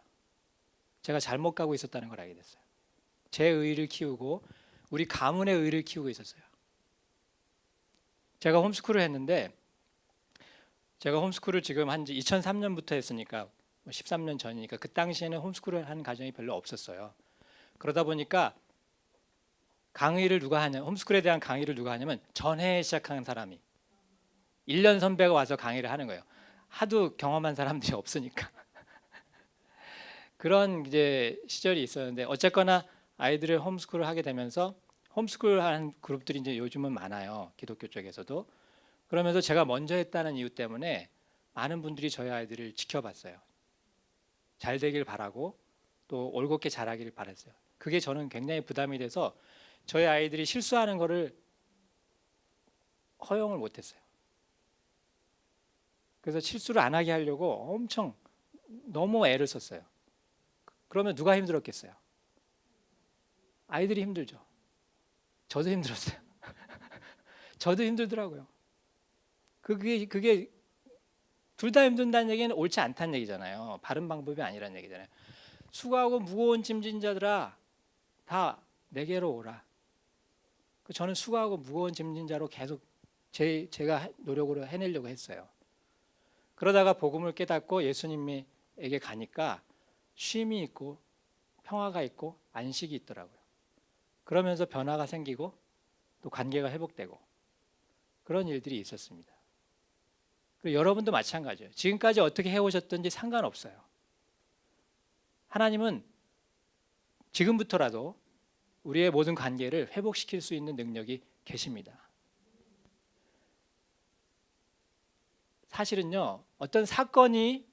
Speaker 1: 제가 잘못 가고 있었다는 걸 알게 됐어요. 제 의를 키우고 우리 가문의 의를 키우고 있었어요. 제가 홈스쿨을 했는데 제가 홈스쿨을 지금 한 2003년부터 했으니까 13년 전이니까 그 당시에는 홈스쿨을 하는 가정이 별로 없었어요. 그러다 보니까 강의를 누가 하냐, 홈스쿨에 대한 강의를 누가 하냐면 전해에 시작하는 사람이 1년 선배가 와서 강의를 하는 거예요. 하도 경험한 사람들이 없으니까. 그런 이제 시절이 있었는데 어쨌거나 아이들을 홈스쿨을 하게 되면서 홈스쿨 하는 그룹들이 이제 요즘은 많아요. 기독교 쪽에서도. 그러면서 제가 먼저 했다는 이유 때문에 많은 분들이 저희 아이들을 지켜봤어요. 잘 되길 바라고 또 올곧게 자라기를 바랐어요. 그게 저는 굉장히 부담이 돼서 저희 아이들이 실수하는 거를 허용을 못했어요. 그래서 실수를 안 하게 하려고 엄청 너무 애를 썼어요. 그러면 누가 힘들었겠어요? 아이들이 힘들죠. 저도 힘들었어요. 저도 힘들더라고요. 그게 둘 다 힘든다는 얘기는 옳지 않다는 얘기잖아요. 바른 방법이 아니라는 얘기잖아요. 수고하고 무거운 짐진 자들아 다 내게로 오라. 저는 수고하고 무거운 짐진 자로 계속 제가 노력으로 해내려고 했어요. 그러다가 복음을 깨닫고 예수님에게 가니까 쉼이 있고 평화가 있고 안식이 있더라고요. 그러면서 변화가 생기고 또 관계가 회복되고 그런 일들이 있었습니다. 그리고 여러분도 마찬가지예요. 지금까지 어떻게 해오셨든지 상관없어요. 하나님은 지금부터라도 우리의 모든 관계를 회복시킬 수 있는 능력이 계십니다. 사실은요, 어떤 사건이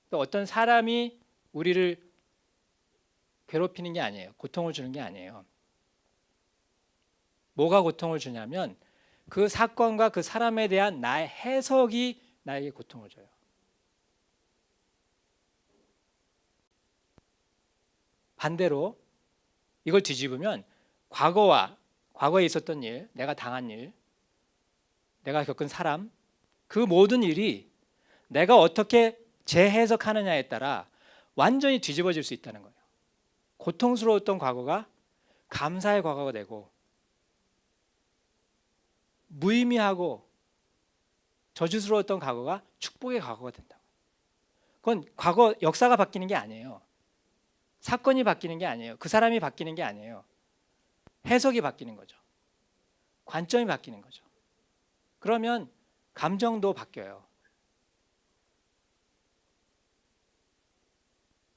Speaker 1: 또 어떤 사람이 우리를 괴롭히는 게 아니에요. 고통을 주는 게 아니에요. 뭐가 고통을 주냐면 그 사건과 그 사람에 대한 나의 해석이 나에게 고통을 줘요. 반대로 이걸 뒤집으면 과거에 있었던 일, 내가 당한 일, 내가 겪은 사람, 그 모든 일이 내가 어떻게 재해석하느냐에 따라 완전히 뒤집어질 수 있다는 거예요. 고통스러웠던 과거가 감사의 과거가 되고 무의미하고 저주스러웠던 과거가 축복의 과거가 된다고. 그건 과거 역사가 바뀌는 게 아니에요. 사건이 바뀌는 게 아니에요. 그 사람이 바뀌는 게 아니에요. 해석이 바뀌는 거죠. 관점이 바뀌는 거죠. 그러면 감정도 바뀌어요.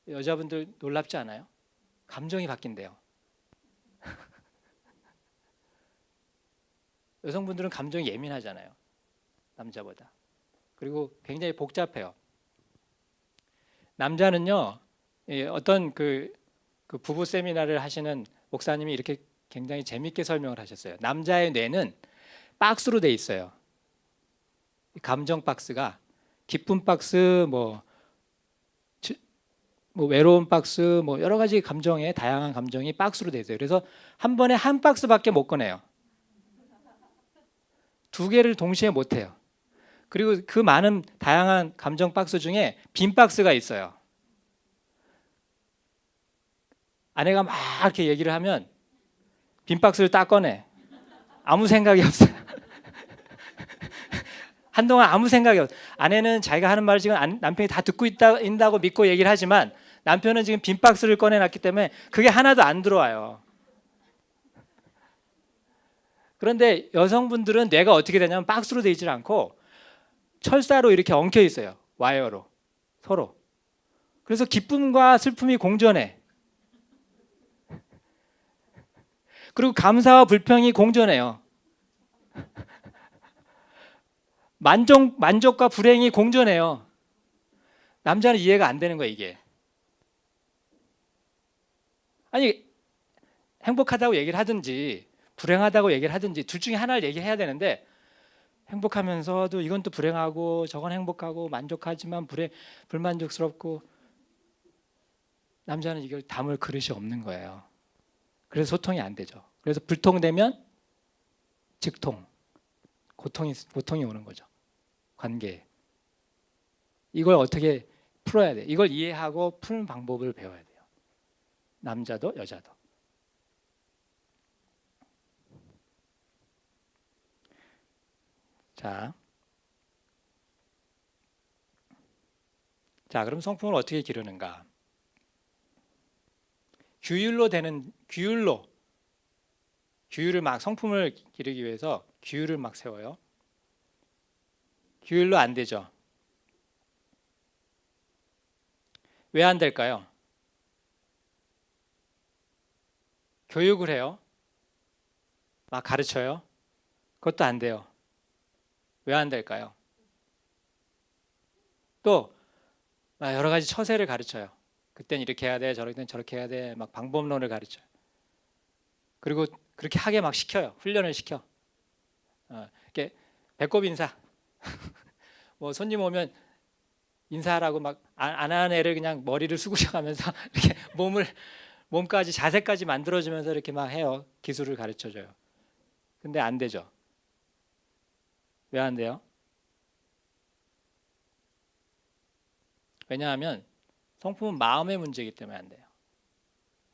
Speaker 1: 여자분들 놀랍지 않아요? 감정이 바뀐대요. 여성분들은 감정이 예민하잖아요. 남자보다. 그리고 굉장히 복잡해요. 남자는요, 어떤 그 부부 세미나를 하시는 목사님이 이렇게 굉장히 재밌게 설명을 하셨어요. 남자의 뇌는 박스로 돼 있어요. 감정 박스가 기쁨 박스, 뭐 외로운 박스, 뭐 여러 가지 감정의 다양한 감정이 박스로 돼 있어요. 그래서 한 번에 한 박스밖에 못 꺼내요. 두 개를 동시에 못 해요. 그리고 그 많은 다양한 감정 박스 중에 빈 박스가 있어요. 아내가 막 이렇게 얘기를 하면 빈 박스를 딱 꺼내. 아무 생각이 없어요. 한동안 아무 생각이 없어요. 아내는 자기가 하는 말을 지금 남편이 다 듣고 있다고 믿고 얘기를 하지만 남편은 지금 빈 박스를 꺼내놨기 때문에 그게 하나도 안 들어와요. 그런데 여성분들은 뇌가 어떻게 되냐면 박스로 되어 있지 않고 철사로 이렇게 엉켜 있어요. 와이어로 서로. 그래서 기쁨과 슬픔이 공존해. 그리고 감사와 불평이 공존해요. 만족과 불행이 공존해요. 남자는 이해가 안 되는 거예요, 이게. 아니, 행복하다고 얘기를 하든지 불행하다고 얘기를 하든지 둘 중에 하나를 얘기해야 되는데 행복하면서도 이건 또 불행하고 저건 행복하고 만족하지만 불만족스럽고 남자는 이걸 담을 그릇이 없는 거예요. 그래서 소통이 안 되죠. 그래서 불통되면 즉통, 고통이 오는 거죠. 관계에. 이걸 어떻게 풀어야 돼? 이걸 이해하고 푸는 방법을 배워야 돼요. 남자도 여자도. 자, 그럼 성품을 어떻게 기르는가? 규율을 막 성품을 기르기 위해서 규율을 막 세워요. 규율로 안 되죠. 왜 안 될까요? 교육을 해요. 막 가르쳐요. 그것도 안 돼요. 왜 안 될까요? 또 여러 가지 처세를 가르쳐요. 그땐 이렇게 해야 돼, 저럴 땐 저렇게 해야 돼, 막 방법론을 가르쳐요. 그리고 그렇게 하게 막 시켜요. 훈련을 시켜. 이렇게 배꼽 인사. 뭐 손님 오면 인사하라고 막 안 하는 애를 그냥 머리를 수그려가면서 이렇게 몸까지 자세까지 만들어주면서 이렇게 막 해요. 기술을 가르쳐줘요. 근데 안 되죠. 왜 안 돼요? 왜냐하면 성품은 마음의 문제이기 때문에 안 돼요.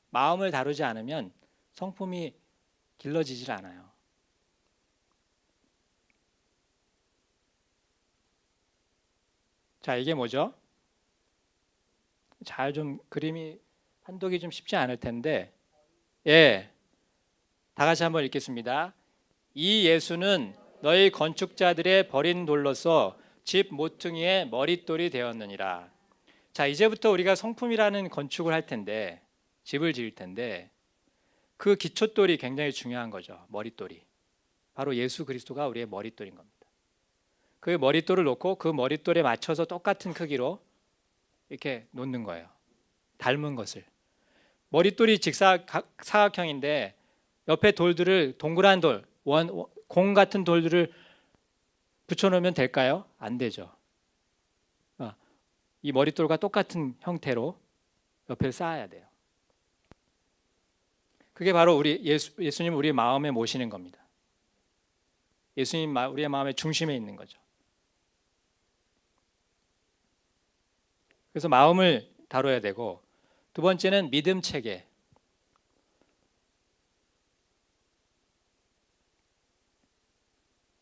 Speaker 1: 마음을 다루지 않으면 성품이 길러지질 않아요. 자, 이게 뭐죠? 잘 좀 그림이 판독이 좀 쉽지 않을 텐데, 예, 다 같이 한번 읽겠습니다. 이 예수는 너희 건축자들의 버린 돌로서 집 모퉁이의 머릿돌이 되었느니라. 자, 이제부터 우리가 성품이라는 건축을 할 텐데, 집을 지을 텐데, 그 기초돌이 굉장히 중요한 거죠. 머릿돌이. 바로 예수 그리스도가 우리의 머릿돌인 겁니다. 그 머릿돌을 놓고 그 머릿돌에 맞춰서 똑같은 크기로 이렇게 놓는 거예요. 닮은 것을. 머릿돌이 사각형인데 옆에 돌들을 동그란 돌, 공 같은 돌들을 붙여놓으면 될까요? 안 되죠. 이 머릿돌과 똑같은 형태로 옆에 쌓아야 돼요. 그게 바로 예수님 우리 마음에 모시는 겁니다. 예수님 우리의 마음의 중심에 있는 거죠. 그래서 마음을 다뤄야 되고, 두 번째는 믿음 체계.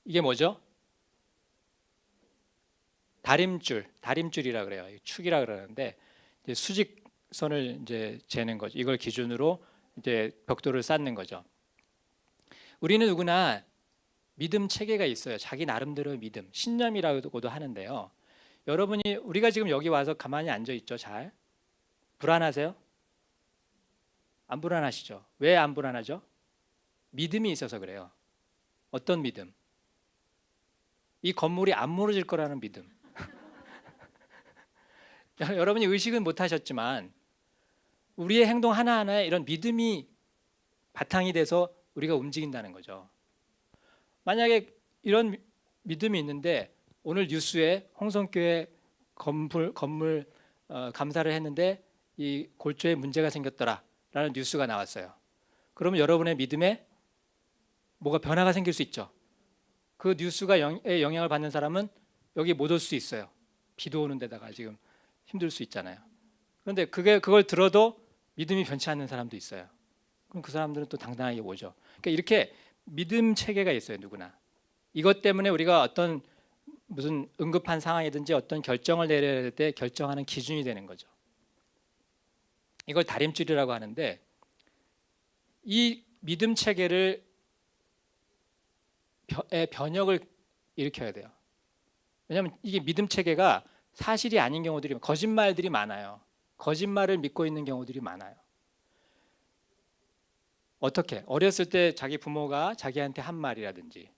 Speaker 1: 이게 뭐죠? 다림줄이라 그래요. 축이라 그러는데 이제 수직선을 이제 재는 거죠. 이걸 기준으로 이제 벽돌을 쌓는 거죠. 우리는 누구나 믿음 체계가 있어요. 자기 나름대로의 믿음, 신념이라고도 하는데요. 여러분이 우리가 지금 여기 와서 가만히 앉아 있죠. 잘 불안하세요? 안 불안하시죠? 왜 안 불안하죠? 믿음이 있어서 그래요. 어떤 믿음? 이 건물이 안 무너질 거라는 믿음. 여러분이 의식은 못 하셨지만 우리의 행동 하나하나에 이런 믿음이 바탕이 돼서 우리가 움직인다는 거죠. 만약에 이런 믿음이 있는데 오늘 뉴스에 홍성교회 건물 감사를 했는데 이 골조에 문제가 생겼더라라는 뉴스가 나왔어요. 그러면 여러분의 믿음에 뭐가 변화가 생길 수 있죠. 그 뉴스가 영향을 받는 사람은 여기 못 올 수 있어요. 비도 오는 데다가 지금 힘들 수 있잖아요. 그런데 그걸 들어도 믿음이 변치 않는 사람도 있어요. 그럼 그 사람들은 또 당당하게 오죠. 그러니까 이렇게 믿음 체계가 있어요. 누구나. 이것 때문에 우리가 무슨 응급한 상황이든지 어떤 결정을 내려야 할 때 결정하는 기준이 되는 거죠. 이걸 다림줄이라고 하는데 이 믿음 체계를 변혁을 일으켜야 돼요. 왜냐하면 이게 믿음 체계가 사실이 아닌 경우들이 거짓말들이 많아요. 거짓말을 믿고 있는 경우들이 많아요. 어떻게? 어렸을 때 자기 부모가 자기한테 한 말이라든지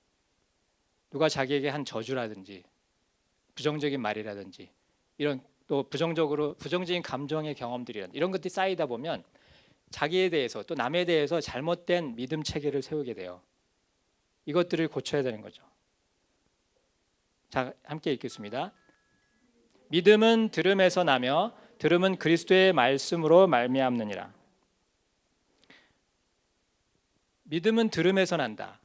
Speaker 1: 누가 자기에게 한 저주라든지 부정적인 말이라든지 이런 또 부정적인 감정의 경험들이 이런 것들이 쌓이다 보면 자기에 대해서 또 남에 대해서 잘못된 믿음 체계를 세우게 돼요. 이것들을 고쳐야 되는 거죠. 자, 함께 읽겠습니다. 믿음은 들음에서 나며 들음은 그리스도의 말씀으로 말미암느니라. 믿음은 들음에서 난다.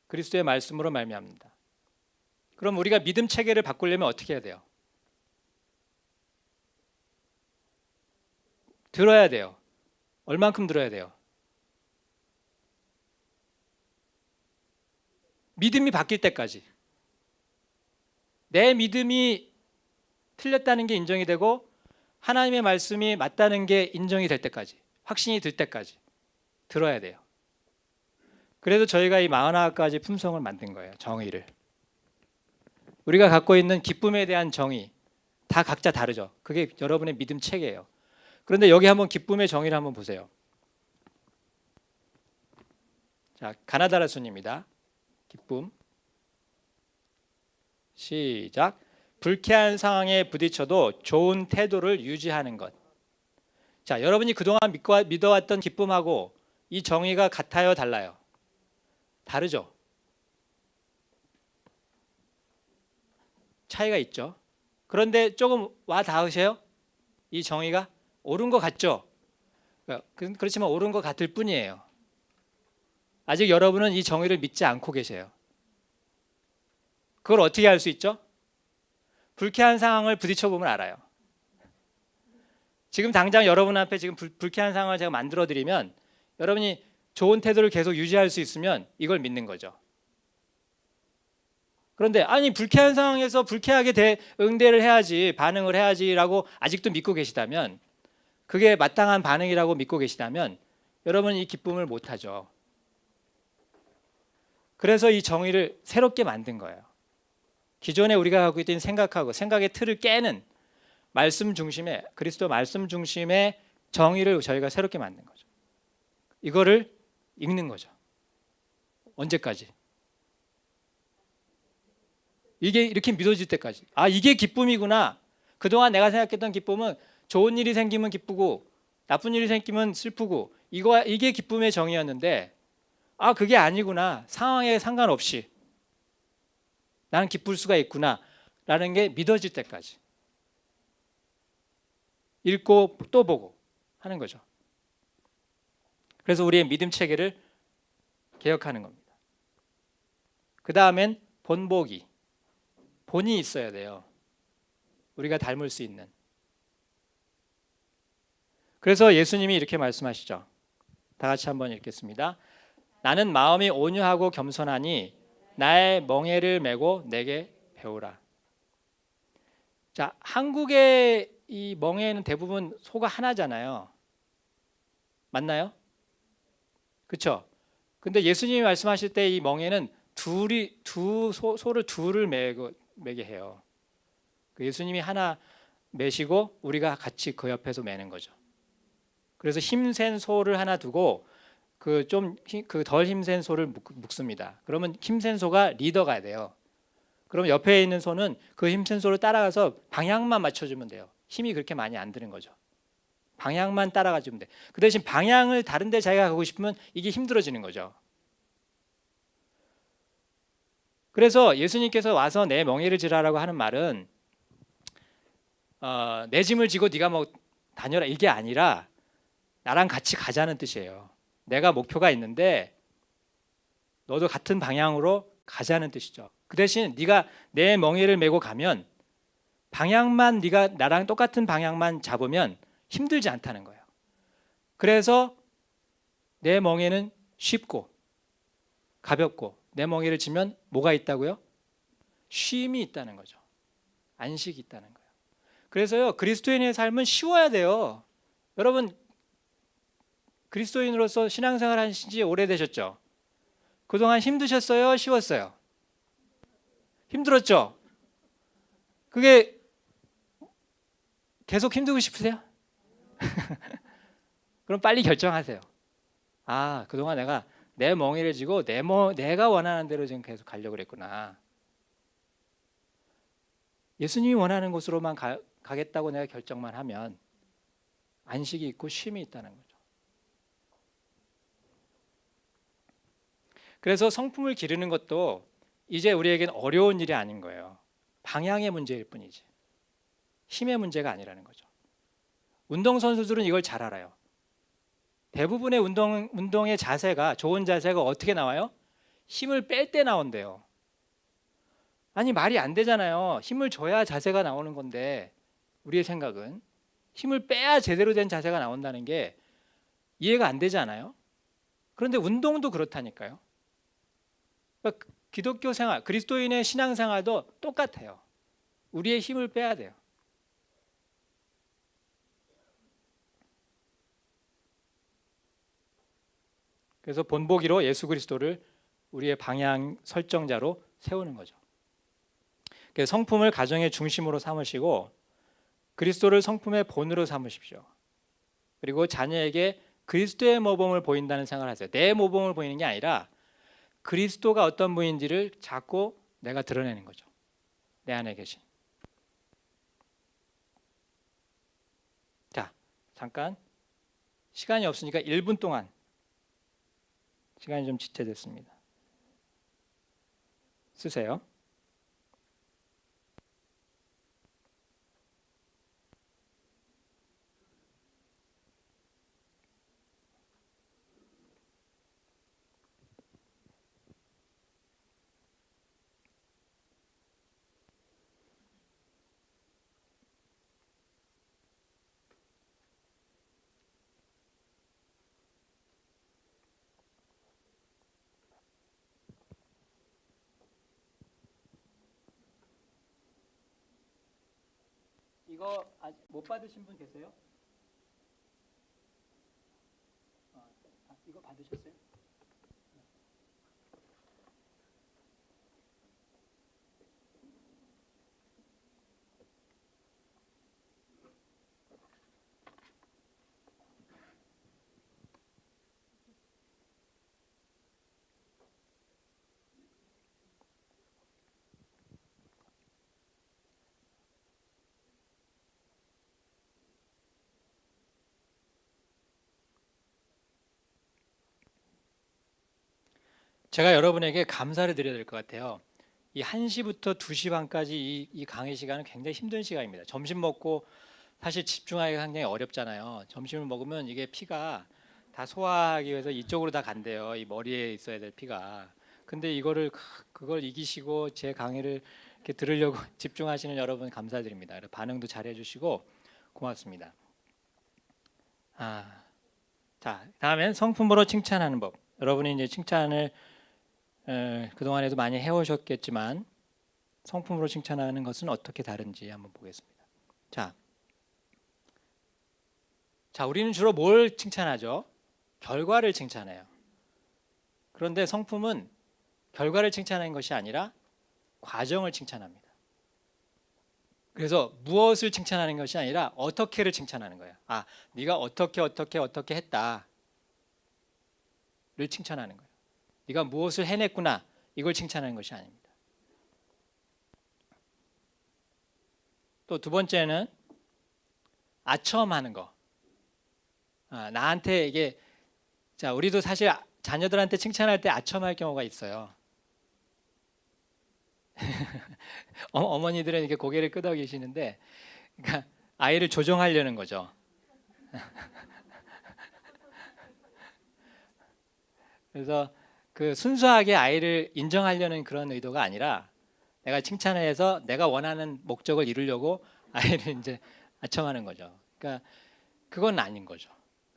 Speaker 1: 그리스도의 말씀으로 말미암는다. 그럼 우리가 믿음 체계를 바꾸려면 어떻게 해야 돼요? 들어야 돼요. 얼만큼 들어야 돼요? 믿음이 바뀔 때까지. 내 믿음이 틀렸다는 게 인정이 되고 하나님의 말씀이 맞다는 게 인정이 될 때까지, 확신이 들 때까지 들어야 돼요. 그래서 저희가 이 41가지 품성을 만든 거예요. 정의를. 우리가 갖고 있는 기쁨에 대한 정의 다 각자 다르죠. 그게 여러분의 믿음 체계예요. 그런데 여기 한번 기쁨의 정의를 한번 보세요. 자, 가나다라 순입니다. 기쁨. 시작. 불쾌한 상황에 부딪혀도 좋은 태도를 유지하는 것. 자, 여러분이 그동안 믿어왔던 기쁨하고 이 정의가 같아요, 달라요? 다르죠? 차이가 있죠. 그런데 조금 와 닿으세요? 이 정의가 옳은 것 같죠? 그렇지만 옳은 것 같을 뿐이에요. 아직 여러분은 이 정의를 믿지 않고 계세요. 그걸 어떻게 알 수 있죠? 불쾌한 상황을 부딪혀보면 알아요. 지금 당장 여러분 앞에 지금 불쾌한 상황을 제가 만들어 드리면 여러분이 좋은 태도를 계속 유지할 수 있으면 이걸 믿는 거죠. 그런데 아니 불쾌한 상황에서 불쾌하게 응대를 해야지, 반응을 해야지라고 아직도 믿고 계시다면, 그게 마땅한 반응이라고 믿고 계시다면 여러분은 이 기쁨을 못하죠. 그래서 이 정의를 새롭게 만든 거예요. 기존에 우리가 갖고 있던 생각하고 생각의 틀을 깨는 말씀 중심의, 그리스도 말씀 중심의 정의를 저희가 새롭게 만든 거죠. 이거를 읽는 거죠. 언제까지? 이게 이렇게 믿어질 때까지. 아, 이게 기쁨이구나. 그동안 내가 생각했던 기쁨은 좋은 일이 생기면 기쁘고 나쁜 일이 생기면 슬프고 이게 기쁨의 정의였는데, 아, 그게 아니구나. 상황에 상관없이 나는 기쁠 수가 있구나 라는 게 믿어질 때까지 읽고 또 보고 하는 거죠. 그래서 우리의 믿음 체계를 개혁하는 겁니다. 그 다음엔 본보기. 본이 있어야 돼요. 우리가 닮을 수 있는. 그래서 예수님이 이렇게 말씀하시죠. 다 같이 한번 읽겠습니다. 나는 마음이 온유하고 겸손하니 나의 멍에를 메고 내게 배우라. 자, 한국의 이 멍에는 대부분 소가 하나잖아요. 맞나요? 그렇죠? 근데 예수님이 말씀하실 때 이 멍에는 소를 둘을 매게 해요. 예수님이 하나 매시고 우리가 같이 그 옆에서 매는 거죠. 그래서 힘센 소를 하나 두고 그 덜 힘센 소를 묶습니다. 그러면 힘센 소가 리더가 돼요. 그럼 옆에 있는 소는 그 힘센 소를 따라가서 방향만 맞춰주면 돼요. 힘이 그렇게 많이 안 드는 거죠. 방향만 따라가 주면 돼. 그 대신 방향을 다른 데 자기가 가고 싶으면 이게 힘들어지는 거죠. 그래서 예수님께서 와서 내 멍에를 지라라고 하는 말은 내 짐을 지고 네가 뭐 다녀라 이게 아니라 나랑 같이 가자는 뜻이에요. 내가 목표가 있는데 너도 같은 방향으로 가자는 뜻이죠. 그 대신 네가 내 멍에를 메고 가면 방향만 네가 나랑 똑같은 방향만 잡으면 힘들지 않다는 거예요. 그래서 내 멍에는 쉽고 가볍고 내 멍에를 지면 뭐가 있다고요? 쉼이 있다는 거죠. 안식이 있다는 거예요. 그래서요, 그리스도인의 삶은 쉬워야 돼요. 여러분 그리스도인으로서 신앙생활 하신 지 오래되셨죠? 그동안 힘드셨어요? 쉬웠어요? 힘들었죠? 그게 계속 힘들고 싶으세요? 그럼 빨리 결정하세요. 아, 그동안 내가 내 멍에를 지고 내가 원하는 대로 지금 계속 가려고 그랬구나. 예수님이 원하는 곳으로만 가겠다고 내가 결정만 하면 안식이 있고 쉼이 있다는 거죠. 그래서 성품을 기르는 것도 이제 우리에겐 어려운 일이 아닌 거예요. 방향의 문제일 뿐이지 힘의 문제가 아니라는 거죠. 운동선수들은 이걸 잘 알아요. 대부분의 운동의 자세가, 좋은 자세가 어떻게 나와요? 힘을 뺄 때 나온대요. 아니 말이 안 되잖아요. 힘을 줘야 자세가 나오는 건데 우리의 생각은 힘을 빼야 제대로 된 자세가 나온다는 게 이해가 안 되지 않아요? 그런데 운동도 그렇다니까요. 그러니까 기독교 생활, 그리스도인의 신앙생활도 똑같아요. 우리의 힘을 빼야 돼요. 그래서 본보기로 예수 그리스도를 우리의 방향 설정자로 세우는 거죠. 그래서 성품을 가정의 중심으로 삼으시고 그리스도를 성품의 본으로 삼으십시오. 그리고 자녀에게 그리스도의 모범을 보인다는 생각을 하세요. 내 모범을 보이는 게 아니라 그리스도가 어떤 분인지를 자꾸 내가 드러내는 거죠. 내 안에 계신. 자, 잠깐 시간이 없으니까 1분 동안 시간이 좀 지체됐습니다. 쓰세요. 이거 아직 못 받으신 분 계세요? 이거 받으셨어요? 제가 여러분에게 감사를 드려야 될 것 같아요. 이 1시부터 2시 반까지 이 강의 시간은 굉장히 힘든 시간입니다. 점심 먹고 사실 집중하기가 굉장히 어렵잖아요. 점심을 먹으면 이게 피가 다 소화하기 위해서 이쪽으로 다 간대요. 이 머리에 있어야 될 피가. 근데 그걸 이기시고 제 강의를 이렇게 들으려고 집중하시는 여러분 감사드립니다. 반응도 잘 해주시고 고맙습니다. 자, 다음엔 성품으로 칭찬하는 법. 여러분이 이제 칭찬을 그동안에도 많이 해오셨겠지만 성품으로 칭찬하는 것은 어떻게 다른지 한번 보겠습니다. 자, 우리는 주로 뭘 칭찬하죠? 결과를 칭찬해요. 그런데 성품은 결과를 칭찬하는 것이 아니라 과정을 칭찬합니다. 그래서 무엇을 칭찬하는 것이 아니라 어떻게를 칭찬하는 거예요. 네가 어떻게 했다를 칭찬하는 거예요. 네가 무엇을 해냈구나, 이걸 칭찬하는 것이 아닙니다. 또 두 번째는 아첨하는 거. 나한테 이게, 자, 우리도 사실 자녀들한테 칭찬할 때 아첨할 경우가 있어요. 어머니들은 이렇게 고개를 끄덕이시는데, 그러니까 아이를 조종하려는 거죠. 그래서 그 순수하게 아이를 인정하려는 그런 의도가 아니라 내가 칭찬을 해서 내가 원하는 목적을 이루려고 아이를 이제 아첨하는 거죠. 그러니까 그건 아닌 거죠.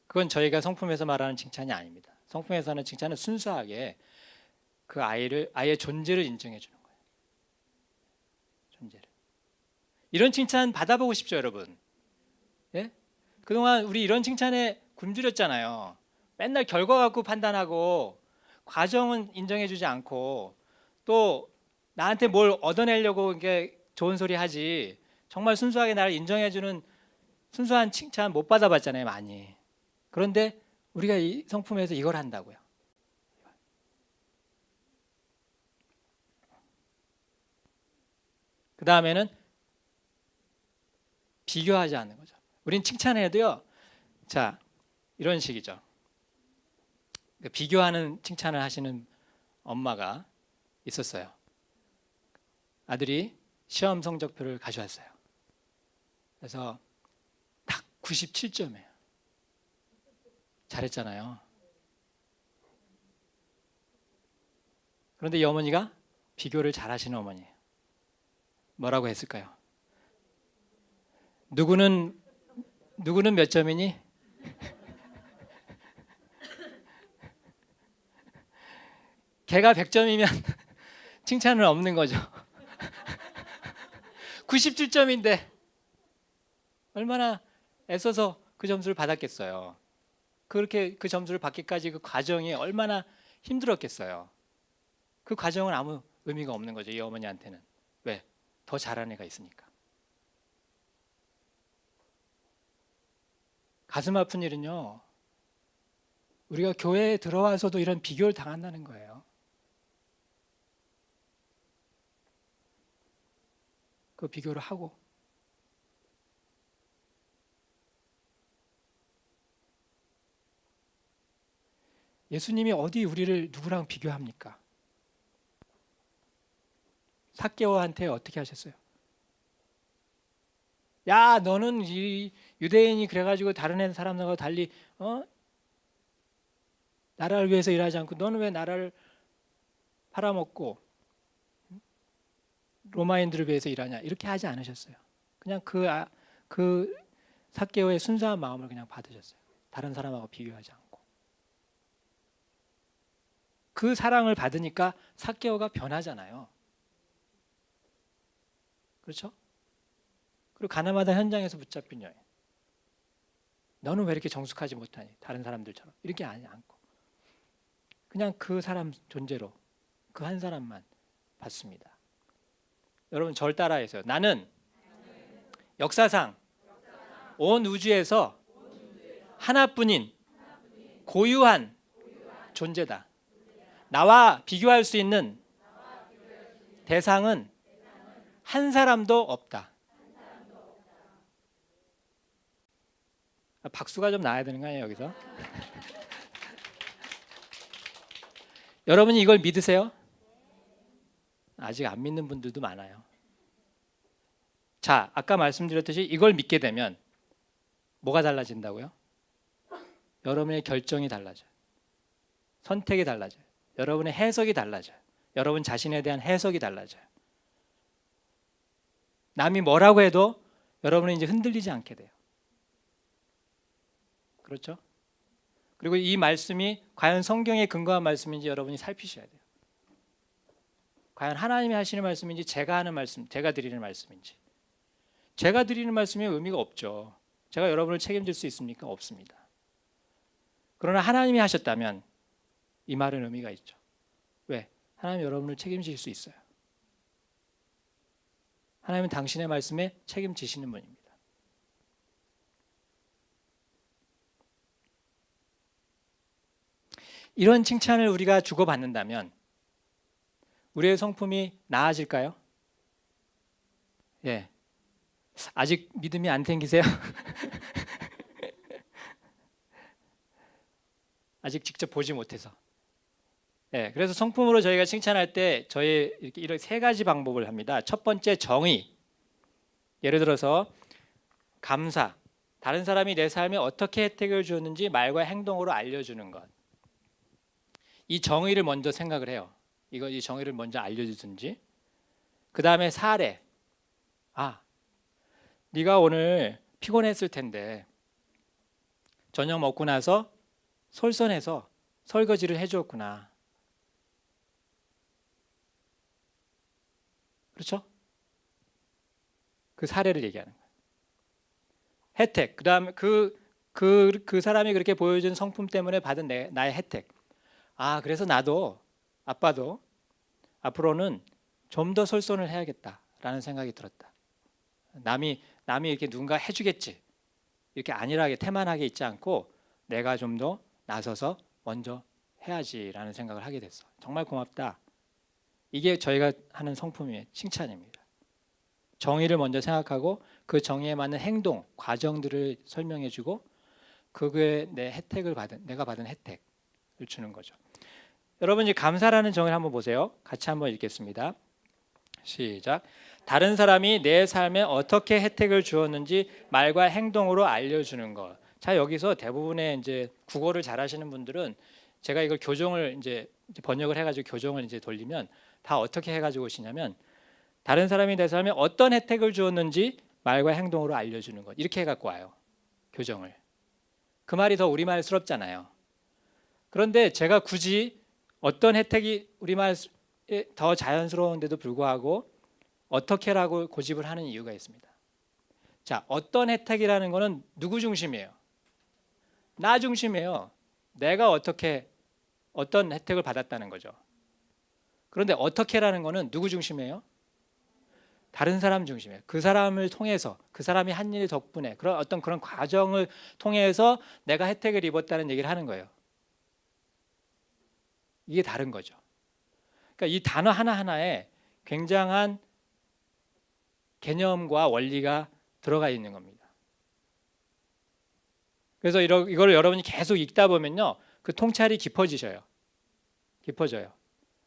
Speaker 1: 그건 저희가 성품에서 말하는 칭찬이 아닙니다. 성품에서 하는 칭찬은 순수하게 그 아이의 존재를 인정해 주는 거예요. 존재를. 이런 칭찬 받아보고 싶죠, 여러분? 예? 그동안 우리 이런 칭찬에 굶주렸잖아요. 맨날 결과 갖고 판단하고 과정은 인정해 주지 않고 또 나한테 뭘 얻어내려고 이게 좋은 소리 하지, 정말 순수하게 나를 인정해 주는 순수한 칭찬 못 받아봤잖아요, 많이. 그런데 우리가 이 성품에서 이걸 한다고요. 그 다음에는 비교하지 않는 거죠. 우린 칭찬해도요. 자, 이런 식이죠. 비교하는 칭찬을 하시는 엄마가 있었어요. 아들이 시험 성적표를 가져왔어요. 그래서 딱 97점이에요. 잘했잖아요. 그런데 이 어머니가 비교를 잘하시는 어머니예요. 뭐라고 했을까요? 누구는 몇 점이니? 걔가 100점이면 칭찬은 없는 거죠. 97점인데 얼마나 애써서 그 점수를 받았겠어요. 그렇게 그 점수를 받기까지 그 과정이 얼마나 힘들었겠어요. 그 과정은 아무 의미가 없는 거죠. 이 어머니한테는. 왜? 더 잘한 애가 있으니까. 가슴 아픈 일은요. 우리가 교회에 들어와서도 이런 비교를 당한다는 거예요. 그 비교를 하고 예수님이 어디 우리를 누구랑 비교합니까? 삭개오한테 어떻게 하셨어요? 야, 너는 이 유대인이 그래가지고 다른 사람들과 달리 나라를 위해서 일하지 않고 너는 왜 나라를 팔아먹고 로마인들을 위해서 일하냐 이렇게 하지 않으셨어요. 그냥 그 삭개오의 순수한 마음을 그냥 받으셨어요. 다른 사람하고 비교하지 않고. 그 사랑을 받으니까 삭개오가 변하잖아요. 그렇죠? 그리고 가나마다 현장에서 붙잡힌 여인. 너는 왜 이렇게 정숙하지 못하니? 다른 사람들처럼. 이렇게 하지 않고. 그냥 그 사람 존재로 그 한 사람만 받습니다. 여러분 절 따라해서요. 나는 역사상 온 우주에서 하나뿐인 고유한 존재다. 나와 비교할 수 있는 대상은 한 사람도 없다. 박수가 좀 나야 되는 거 아니에요, 여기서? 여러분이 이걸 믿으세요? 아직 안 믿는 분들도 많아요. 자, 아까 말씀드렸듯이 이걸 믿게 되면 뭐가 달라진다고요? 여러분의 결정이 달라져요. 선택이 달라져요. 여러분의 해석이 달라져요. 여러분 자신에 대한 해석이 달라져요. 남이 뭐라고 해도 여러분은 이제 흔들리지 않게 돼요. 그렇죠? 그리고 이 말씀이 과연 성경에 근거한 말씀인지 여러분이 살피셔야 돼요. 과연 하나님이 하시는 말씀인지 제가 하는 말씀, 제가 드리는 말씀인지. 제가 드리는 말씀이 의미가 없죠. 제가 여러분을 책임질 수 있습니까? 없습니다. 그러나 하나님이 하셨다면 이 말은 의미가 있죠. 왜? 하나님이 여러분을 책임질 수 있어요. 하나님은 당신의 말씀에 책임지시는 분입니다. 이런 칭찬을 우리가 주고받는다면 우리의 성품이 나아질까요? 예. 아직 믿음이 안 생기세요? 아직 직접 보지 못해서. 예. 그래서 성품으로 저희가 칭찬할 때 저희 이렇게 세 가지 방법을 합니다. 첫 번째 정의. 예를 들어서 감사. 다른 사람이 내 삶에 어떻게 혜택을 주었는지 말과 행동으로 알려주는 것. 이 정의를 먼저 생각을 해요. 이 정의를 먼저 알려주든지. 그 다음에 사례. 네가 오늘 피곤했을 텐데 저녁 먹고 나서 솔선해서 설거지를 해주었구나. 그렇죠? 그 사례를 얘기하는 거예요. 혜택. 그 다음에 그 사람이 그렇게 보여준 성품 때문에 받은 나의 혜택. 그래서 나도 아빠도 앞으로는 좀 더 솔선을 해야겠다라는 생각이 들었다. 남이 이렇게 누군가 해주겠지 이렇게 안일하게 태만하게 있지 않고 내가 좀 더 나서서 먼저 해야지라는 생각을 하게 됐어. 정말 고맙다. 이게 저희가 하는 성품의 칭찬입니다. 정의를 먼저 생각하고 그 정의에 맞는 행동, 과정들을 설명해주고 그거에 내가 받은 혜택을 주는 거죠. 여러분 이 감사라는 정의를 한번 보세요. 같이 한번 읽겠습니다. 시작. 다른 사람이 내 삶에 어떻게 혜택을 주었는지 말과 행동으로 알려주는 것. 자, 여기서 대부분의 이제 국어를 잘하시는 분들은 제가 이걸 교정을 이제 번역을 해가지고 교정을 이제 돌리면 다 어떻게 해가지고 오시냐면 다른 사람이 내 삶에 어떤 혜택을 주었는지 말과 행동으로 알려주는 것. 이렇게 해갖고 와요. 교정을. 그 말이 더 우리말스럽잖아요. 그런데 제가 굳이 어떤 혜택이 우리말에 더 자연스러운데도 불구하고 어떻게라고 고집을 하는 이유가 있습니다. 자, 어떤 혜택이라는 거는 누구 중심이에요? 나 중심이에요. 내가 어떤 혜택을 받았다는 거죠. 그런데 어떻게라는 거는 누구 중심이에요? 다른 사람 중심이에요. 그 사람을 통해서 그 사람이 한 일 덕분에 그런 과정을 통해서 내가 혜택을 입었다는 얘기를 하는 거예요. 이게 다른 거죠. 그러니까 이 단어 하나하나에 굉장한 개념과 원리가 들어가 있는 겁니다. 그래서 이걸 여러분이 계속 읽다 보면요, 그 통찰이 깊어져요.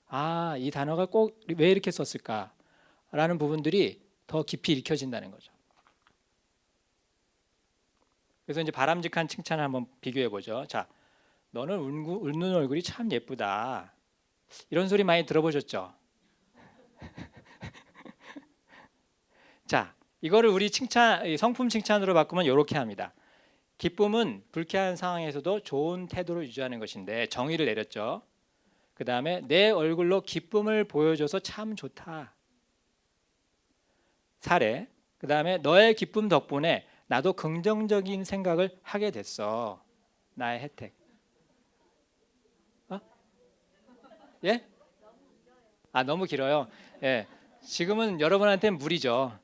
Speaker 1: 아, 이 단어가 꼭 왜 이렇게 썼을까라는 부분들이 더 깊이 읽혀진다는 거죠. 그래서 이제 바람직한 칭찬을 한번 비교해 보죠. 자, 너는 웃는 얼굴이 참 예쁘다. 이런 소리 많이 들어보셨죠? 자, 이거를 우리 성품 칭찬으로 바꾸면 이렇게 합니다. 기쁨은 불쾌한 상황에서도 좋은 태도를 유지하는 것인데 정의를 내렸죠. 그 다음에 내 얼굴로 기쁨을 보여줘서 참 좋다. 사례. 그 다음에 너의 기쁨 덕분에 나도 긍정적인 생각을 하게 됐어. 나의 혜택. 예? 아, 너무 길어요. 예. 지금은 여러분한테는 무리죠.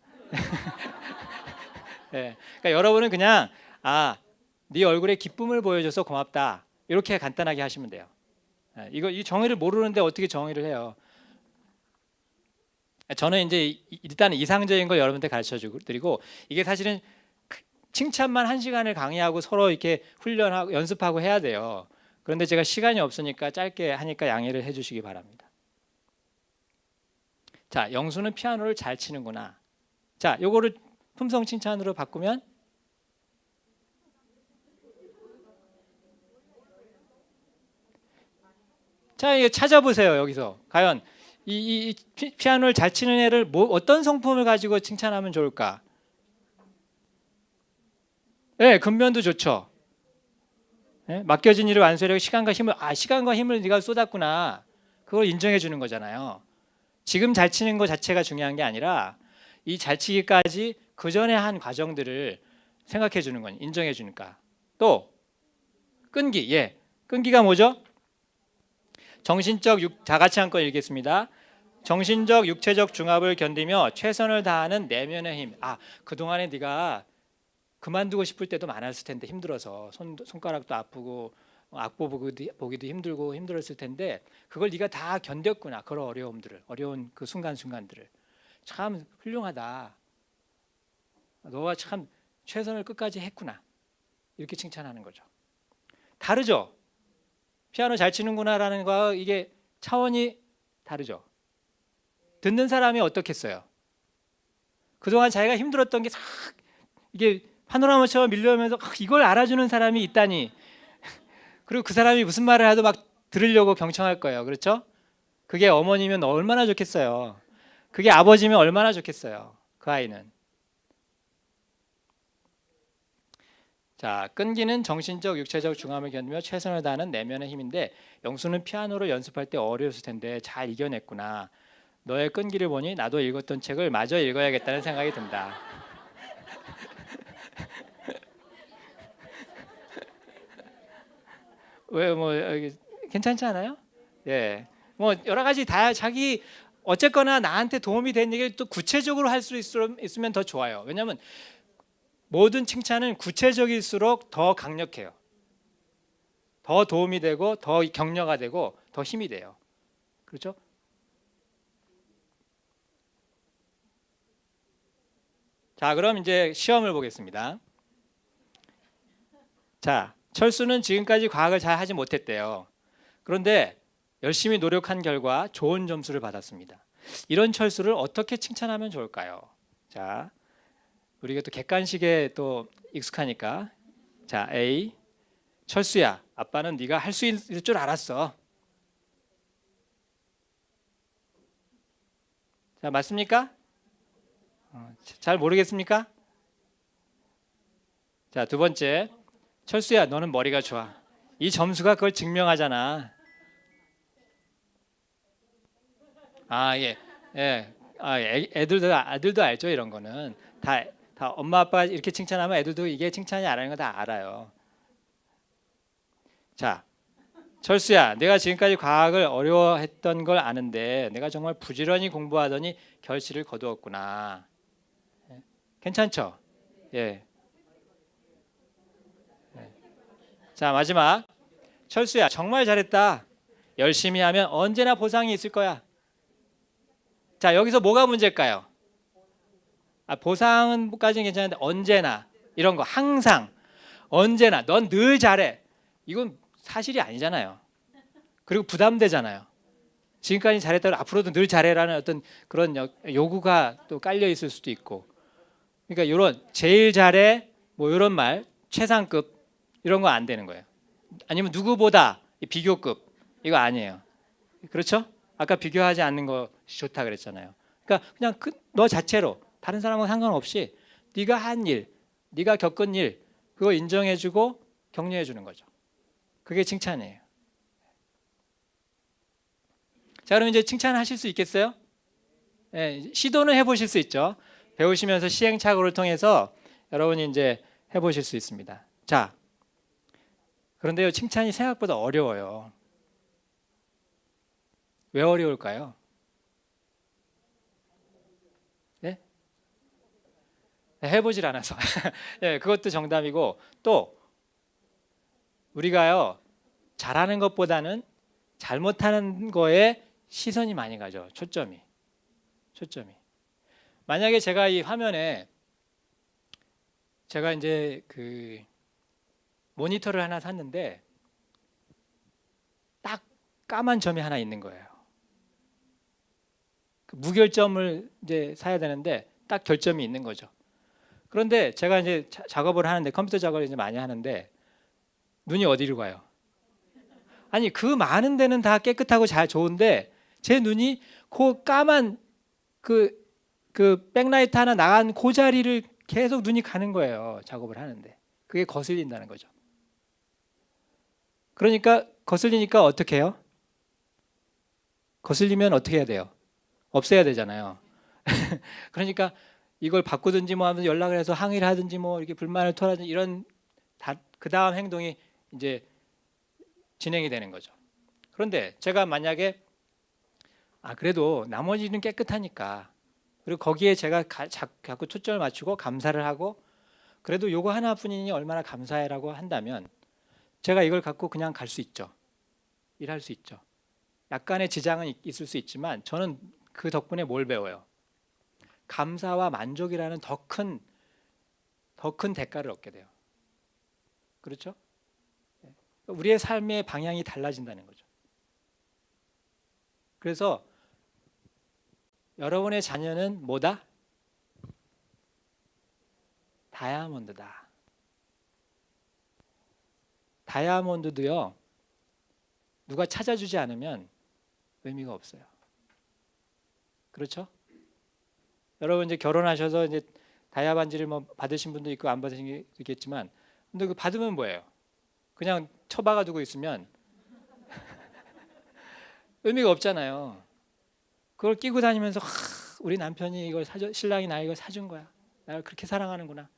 Speaker 1: 예. 그러니까 여러분은 그냥 네 얼굴에 기쁨을 보여줘서 고맙다. 이렇게 간단하게 하시면 돼요. 예. 이 정의를 모르는데 어떻게 정의를 해요? 저는 이제 일단 이상적인 걸 여러분한테 가르쳐 드리고 이게 사실은 칭찬만 1시간을 강의하고 서로 이렇게 훈련하고 연습하고 해야 돼요. 그런데 제가 시간이 없으니까 짧게 하니까 양해를 해주시기 바랍니다. 자, 영수는 피아노를 잘 치는구나. 자, 요거를 품성 칭찬으로 바꾸면 자, 이거 찾아보세요. 여기서 과연 이 피아노를 잘 치는 애를 어떤 성품을 가지고 칭찬하면 좋을까? 네, 근면도 좋죠. 네? 맡겨진 일을 완수하려고 시간과 힘을 네가 쏟았구나. 그걸 인정해 주는 거잖아요. 지금 잘 치는 것 자체가 중요한 게 아니라 이 잘 치기까지 그 전에 한 과정들을 생각해 주는 건 인정해 주니까. 또 끈기. 예. 끈기가 뭐죠? 다 같이 한번 읽겠습니다. 정신적, 육체적 중압을 견디며 최선을 다하는 내면의 힘. 그동안에 네가 그만두고 싶을 때도 많았을 텐데 힘들어서 손가락도 아프고 악보 보기도 힘들고 힘들었을 텐데 그걸 네가 다 견뎠구나. 그런 어려운 그 순간순간들을. 참 훌륭하다. 너가 참 최선을 끝까지 했구나. 이렇게 칭찬하는 거죠. 다르죠? 피아노 잘 치는구나라는 거 이게 차원이 다르죠. 듣는 사람이 어떻겠어요? 그동안 자기가 힘들었던 게 싹 이게 파노라마처럼 밀려오면서 이걸 알아주는 사람이 있다니. 그리고 그 사람이 무슨 말을 해도 막 들으려고 경청할 거예요. 그렇죠? 그게 어머니면 얼마나 좋겠어요. 그게 아버지면 얼마나 좋겠어요. 그 아이는. 자, 끈기는 정신적, 육체적 중함을 견디며 최선을 다하는 내면의 힘인데 영수는 피아노를 연습할 때 어려웠을 텐데 잘 이겨냈구나. 너의 끈기를 보니 나도 읽었던 책을 마저 읽어야겠다는 생각이 든다. 왜 괜찮지 않아요? 예, 여러 가지 다 자기 어쨌거나 나한테 도움이 된 얘기를 또 구체적으로 할 수 있으면 더 좋아요. 왜냐하면 모든 칭찬은 구체적일수록 더 강력해요. 더 도움이 되고 더 격려가 되고 더 힘이 돼요. 그렇죠? 자, 그럼 이제 시험을 보겠습니다. 자, 철수는 지금까지 과학을 잘 하지 못했대요. 그런데 열심히 노력한 결과 좋은 점수를 받았습니다. 이런 철수를 어떻게 칭찬하면 좋을까요? 자, 우리가 또 객관식에 또 익숙하니까. 자, A. 철수야, 아빠는 네가 할 수 있을 줄 알았어. 자, 맞습니까? 잘 모르겠습니까? 자, 두 번째. 철수야, 너는 머리가 좋아. 이 점수가 그걸 증명하잖아. 아, 예. 예. 아, 아들도 알죠, 이런 거는. 다 엄마 아빠가 이렇게 칭찬하면 애들도 이게 칭찬이 아니라는 거 다 알아요. 자, 철수야, 내가 지금까지 과학을 어려워했던 걸 아는데 내가 정말 부지런히 공부하더니 결실을 거두었구나. 괜찮죠? 예. 자, 마지막. 철수야, 정말 잘했다. 열심히 하면 언제나 보상이 있을 거야. 자, 여기서 뭐가 문제일까요? 보상은까지는 괜찮은데 언제나 이런 거 항상 언제나 넌 늘 잘해. 이건 사실이 아니잖아요. 그리고 부담되잖아요. 지금까지 잘했다고 앞으로도 늘 잘해라는 어떤 그런 요구가 또 깔려 있을 수도 있고. 그러니까 이런 제일 잘해 뭐 이런 말 최상급 이런 거 안 되는 거예요. 아니면 누구보다 비교급 이거 아니에요. 그렇죠? 아까 비교하지 않는 것이 좋다 그랬잖아요. 그러니까 그냥 너 자체로 다른 사람과 상관없이 네가 한 일, 네가 겪은 일 그거 인정해주고 격려해주는 거죠. 그게 칭찬이에요. 자, 그럼 이제 칭찬하실 수 있겠어요? 예, 시도는 해보실 수 있죠. 배우시면서 시행착오를 통해서 여러분이 이제 해보실 수 있습니다. 자, 그런데요, 칭찬이 생각보다 어려워요. 왜 어려울까요? 네? 해보질 않아서. 예, 그것도 정답이고 또 우리가요 잘하는 것보다는 잘못하는 거에 시선이 많이 가죠. 초점이. 만약에 제가 이 화면에 제가 이제 그 모니터를 하나 샀는데 딱 까만 점이 하나 있는 거예요. 무결점을 이제 사야 되는데 딱 결점이 있는 거죠. 그런데 제가 이제 작업을 하는데 컴퓨터 작업을 이제 많이 하는데 눈이 어디로 가요? 아니 그 많은 데는 다 깨끗하고 잘 좋은데 제 눈이 그 까만 그 백라이트 하나 나간 그 자리를 계속 눈이 가는 거예요. 작업을 하는데 그게 거슬린다는 거죠. 그러니까 거슬리니까 어떻게 해요? 거슬리면 어떻게 해야 돼요? 없애야 되잖아요. 그러니까 이걸 바꾸든지 뭐 하면서 연락을 해서 항의를 하든지 뭐 이렇게 불만을 토하든지 이런 그 다음 행동이 이제 진행이 되는 거죠. 그런데 제가 만약에 그래도 나머지는 깨끗하니까 그리고 거기에 제가 자꾸 초점을 맞추고 감사를 하고 그래도 요거 하나뿐이니 얼마나 감사해라고 한다면 제가 이걸 갖고 그냥 갈 수 있죠. 일할 수 있죠. 약간의 지장은 있을 수 있지만 저는 그 덕분에 뭘 배워요? 감사와 만족이라는 더 큰 대가를 얻게 돼요. 그렇죠? 우리의 삶의 방향이 달라진다는 거죠. 그래서 여러분의 자녀는 뭐다? 다이아몬드다. 다이아몬드도요. 누가 찾아주지 않으면 의미가 없어요. 그렇죠? 여러분 이제 결혼하셔서 이제 다이아 반지를 뭐 받으신 분도 있고 안 받으신 게 있겠지만 근데 그 받으면 뭐예요? 그냥 처박아 두고 있으면 의미가 없잖아요. 그걸 끼고 다니면서 우리 남편이 이걸 신랑이 나 이걸 사준 거야. 나를 그렇게 사랑하는구나.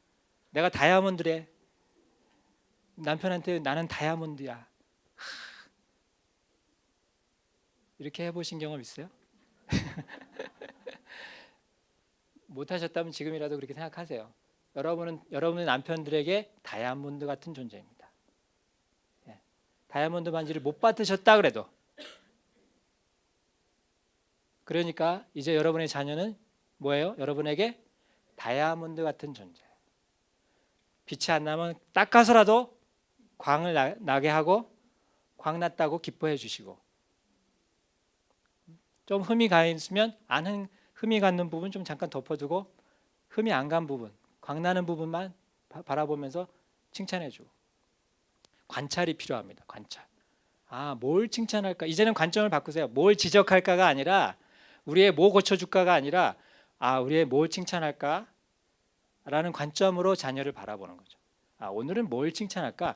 Speaker 1: 내가 다이아몬드래. 남편한테 나는 다이아몬드야. 이렇게 해보신 경험 있어요? 못하셨다면 지금이라도 그렇게 생각하세요. 여러분의 남편들에게 다이아몬드 같은 존재입니다. 다이아몬드 반지를 못 받으셨다 그래도 그러니까 이제 여러분의 자녀는 뭐예요? 여러분에게 다이아몬드 같은 존재. 빛이 안 나면 닦아서라도 광을 나게 하고 광 났다고 기뻐해 주시고, 좀 흠이 가 있으면 흠이 가는 부분 좀 잠깐 덮어두고 흠이 안 간 부분, 광 나는 부분만 바라보면서 칭찬해 주고. 관찰이 필요합니다. 관찰. 뭘 칭찬할까? 이제는 관점을 바꾸세요. 뭘 지적할까가 아니라, 우리의 뭐 고쳐줄까가 아니라, 우리의 뭘 칭찬할까? 라는 관점으로 자녀를 바라보는 거죠. 오늘은 뭘 칭찬할까?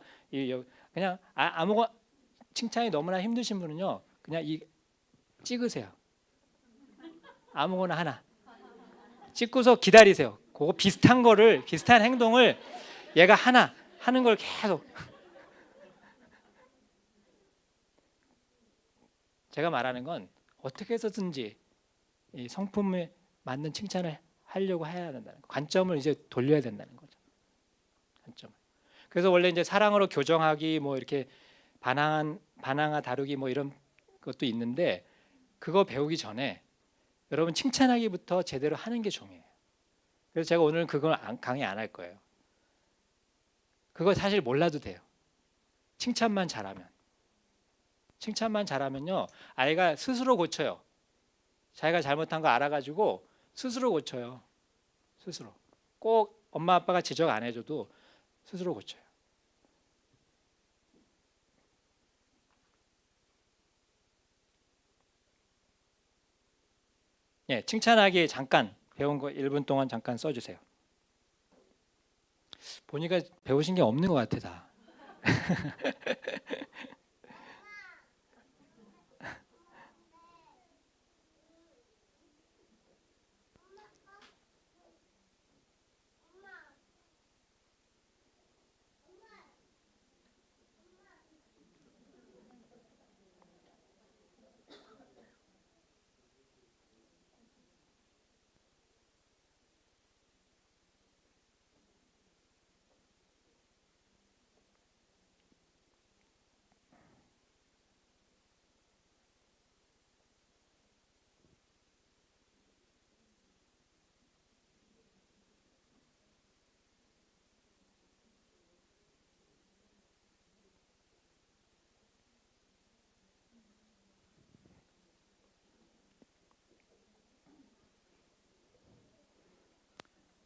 Speaker 1: 그냥 아무거나, 칭찬이 너무나 힘드신 분은요, 그냥 찍으세요. 아무거나 하나 찍고서 기다리세요. 그거 비슷한 행동을 얘가 하나 하는 걸 계속. 제가 말하는 건 어떻게 해서든지 이 성품에 맞는 칭찬을 하려고 해야 된다는 거. 관점을 이제 돌려야 된다는 거죠. 관점을. 그래서 원래 이제 사랑으로 교정하기, 뭐 이렇게 반항아 다루기, 뭐 이런 것도 있는데, 그거 배우기 전에 여러분 칭찬하기부터 제대로 하는 게 중요해요. 그래서 제가 오늘은 그걸 강의 안 할 거예요. 그거 사실 몰라도 돼요. 칭찬만 잘하면요, 아이가 스스로 고쳐요. 자기가 잘못한 거 알아가지고 스스로 고쳐요. 스스로. 꼭 엄마 아빠가 지적 안 해줘도 스스로 고쳐요. 칭찬하기 잠깐 배운 거 1분 동안 잠깐 써주세요. 보니까 배우신 게 없는 것 같아 다.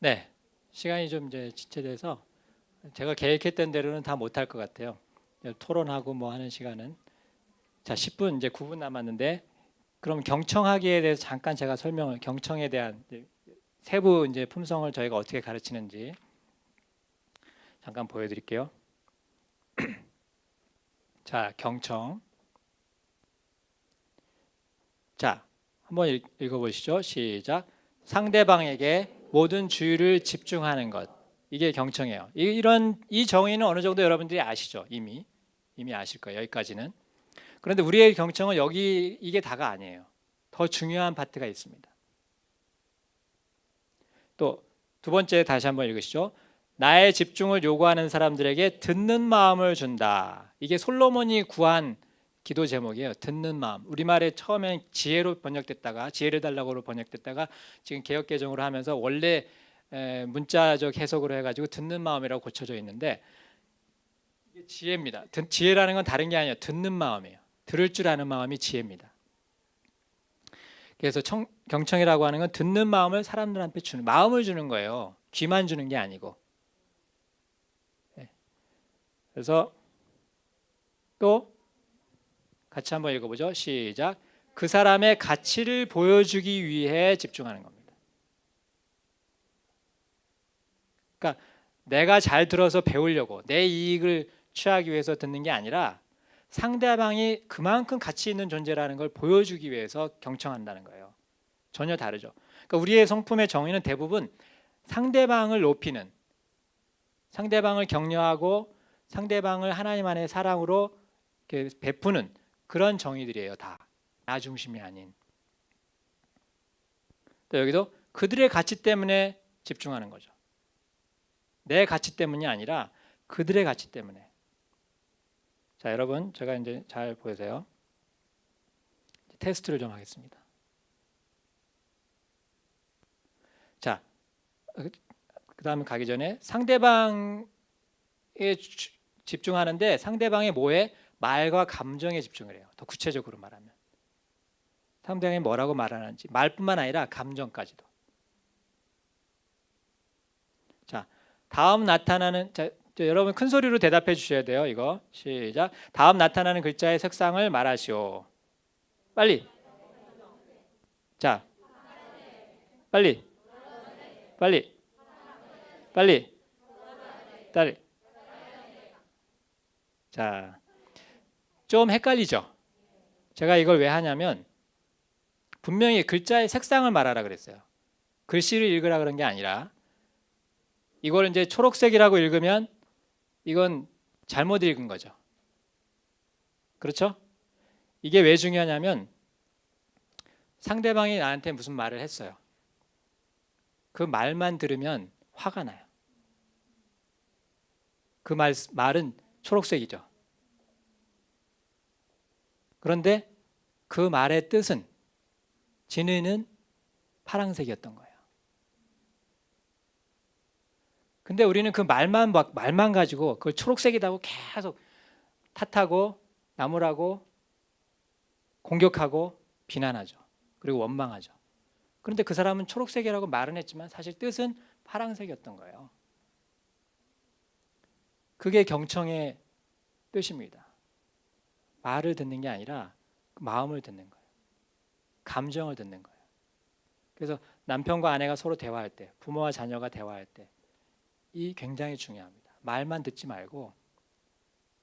Speaker 1: 네, 시간이 좀 이제 지체돼서 제가 계획했던 대로는 다 못할 것 같아요. 토론하고 뭐 하는 시간은. 자, 10분, 이제 9분 남았는데, 그럼 경청하기에 대해서 잠깐 제가 경청에 대한 세부 이제 품성을 저희가 어떻게 가르치는지 잠깐 보여드릴게요. 자, 경청. 자, 한번 읽어보시죠. 시작. 상대방에게 모든 주의를 집중하는 것. 이게 경청이에요. 이 정의는 어느 정도 여러분들이 아시죠? 이미 아실 거예요. 여기까지는. 그런데 우리의 경청은 이게 다가 아니에요. 더 중요한 파트가 있습니다. 또 두 번째 다시 한번 읽으시죠. 나의 집중을 요구하는 사람들에게 듣는 마음을 준다. 이게 솔로몬이 구한 기도 제목이에요. 듣는 마음. 우리말에 처음엔 지혜로 번역됐다가, 지혜를 달라고로 번역됐다가 지금 개역 개정으로 하면서 원래 문자적 해석으로 해가지고 듣는 마음이라고 고쳐져 있는데, 이게 지혜입니다. 지혜라는 건 다른 게 아니에요. 듣는 마음이에요. 들을 줄 아는 마음이 지혜입니다. 그래서 경청이라고 하는 건 듣는 마음을 사람들한테 주는, 마음을 주는 거예요. 귀만 주는 게 아니고. 그래서 또 같이 한번 읽어보죠. 시작. 그 사람의 가치를 보여주기 위해 집중하는 겁니다. 그러니까 내가 잘 들어서 배우려고, 내 이익을 취하기 위해서 듣는 게 아니라 상대방이 그만큼 가치 있는 존재라는 걸 보여주기 위해서 경청한다는 거예요. 전혀 다르죠. 그러니까 우리의 성품의 정의는 대부분 상대방을 높이는, 상대방을 격려하고 상대방을 하나님 안의 사랑으로 이렇게 베푸는 그런 정의들이에요. 다 나 중심이 아닌. 또 여기도 그들의 가치 때문에 집중하는 거죠. 내 가치 때문이 아니라 그들의 가치 때문에. 자, 여러분, 제가 이제 잘 보세요. 테스트를 좀 하겠습니다. 자, 그 다음에 가기 전에 상대방에 집중하는데 상대방의 뭐에? 말과 감정에 집중을 해요. 더 구체적으로 말하면 상대방이 뭐라고 말하는지 말뿐만 아니라 감정까지도. 자, 다음 나타나는 여러분 큰 소리로 대답해 주셔야 돼요. 이거 시작. 다음 나타나는 글자의 색상을 말하시오. 빨리. 자, 빨리. 빨리. 빨리. 빨리. 자, 좀 헷갈리죠? 제가 이걸 왜 하냐면 분명히 글자의 색상을 말하라 그랬어요. 글씨를 읽으라 그런 게 아니라 이걸 이제 초록색이라고 읽으면 이건 잘못 읽은 거죠. 그렇죠? 이게 왜 중요하냐면 상대방이 나한테 무슨 말을 했어요. 그 말만 들으면 화가 나요. 그 말은 초록색이죠. 그런데 그 말의 뜻은 진의는 파란색이었던 거예요. 근데 우리는 그 말만 가지고 그걸 초록색이라고 계속 탓하고 나무라고 공격하고 비난하죠. 그리고 원망하죠. 그런데 그 사람은 초록색이라고 말은 했지만 사실 뜻은 파란색이었던 거예요. 그게 경청의 뜻입니다. 말을 듣는 게 아니라 마음을 듣는 거예요. 감정을 듣는 거예요. 그래서 남편과 아내가 서로 대화할 때, 부모와 자녀가 대화할 때 이 굉장히 중요합니다. 말만 듣지 말고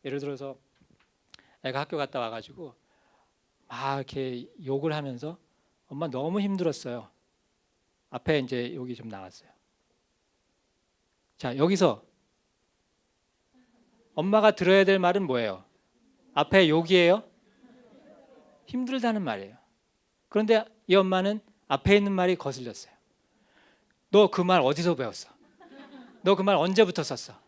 Speaker 1: 예를 들어서 애가 학교 갔다 와가지고 막 이렇게 욕을 하면서 엄마 너무 힘들었어요. 앞에 이제 욕이 좀 나왔어요. 자, 여기서 엄마가 들어야 될 말은 뭐예요? 앞에 욕이에요? 힘들다는 말이에요. 그런데 이 엄마는 앞에 있는 말이 거슬렸어요. 너 그 말 어디서 배웠어? 너 그 말 언제부터 썼어?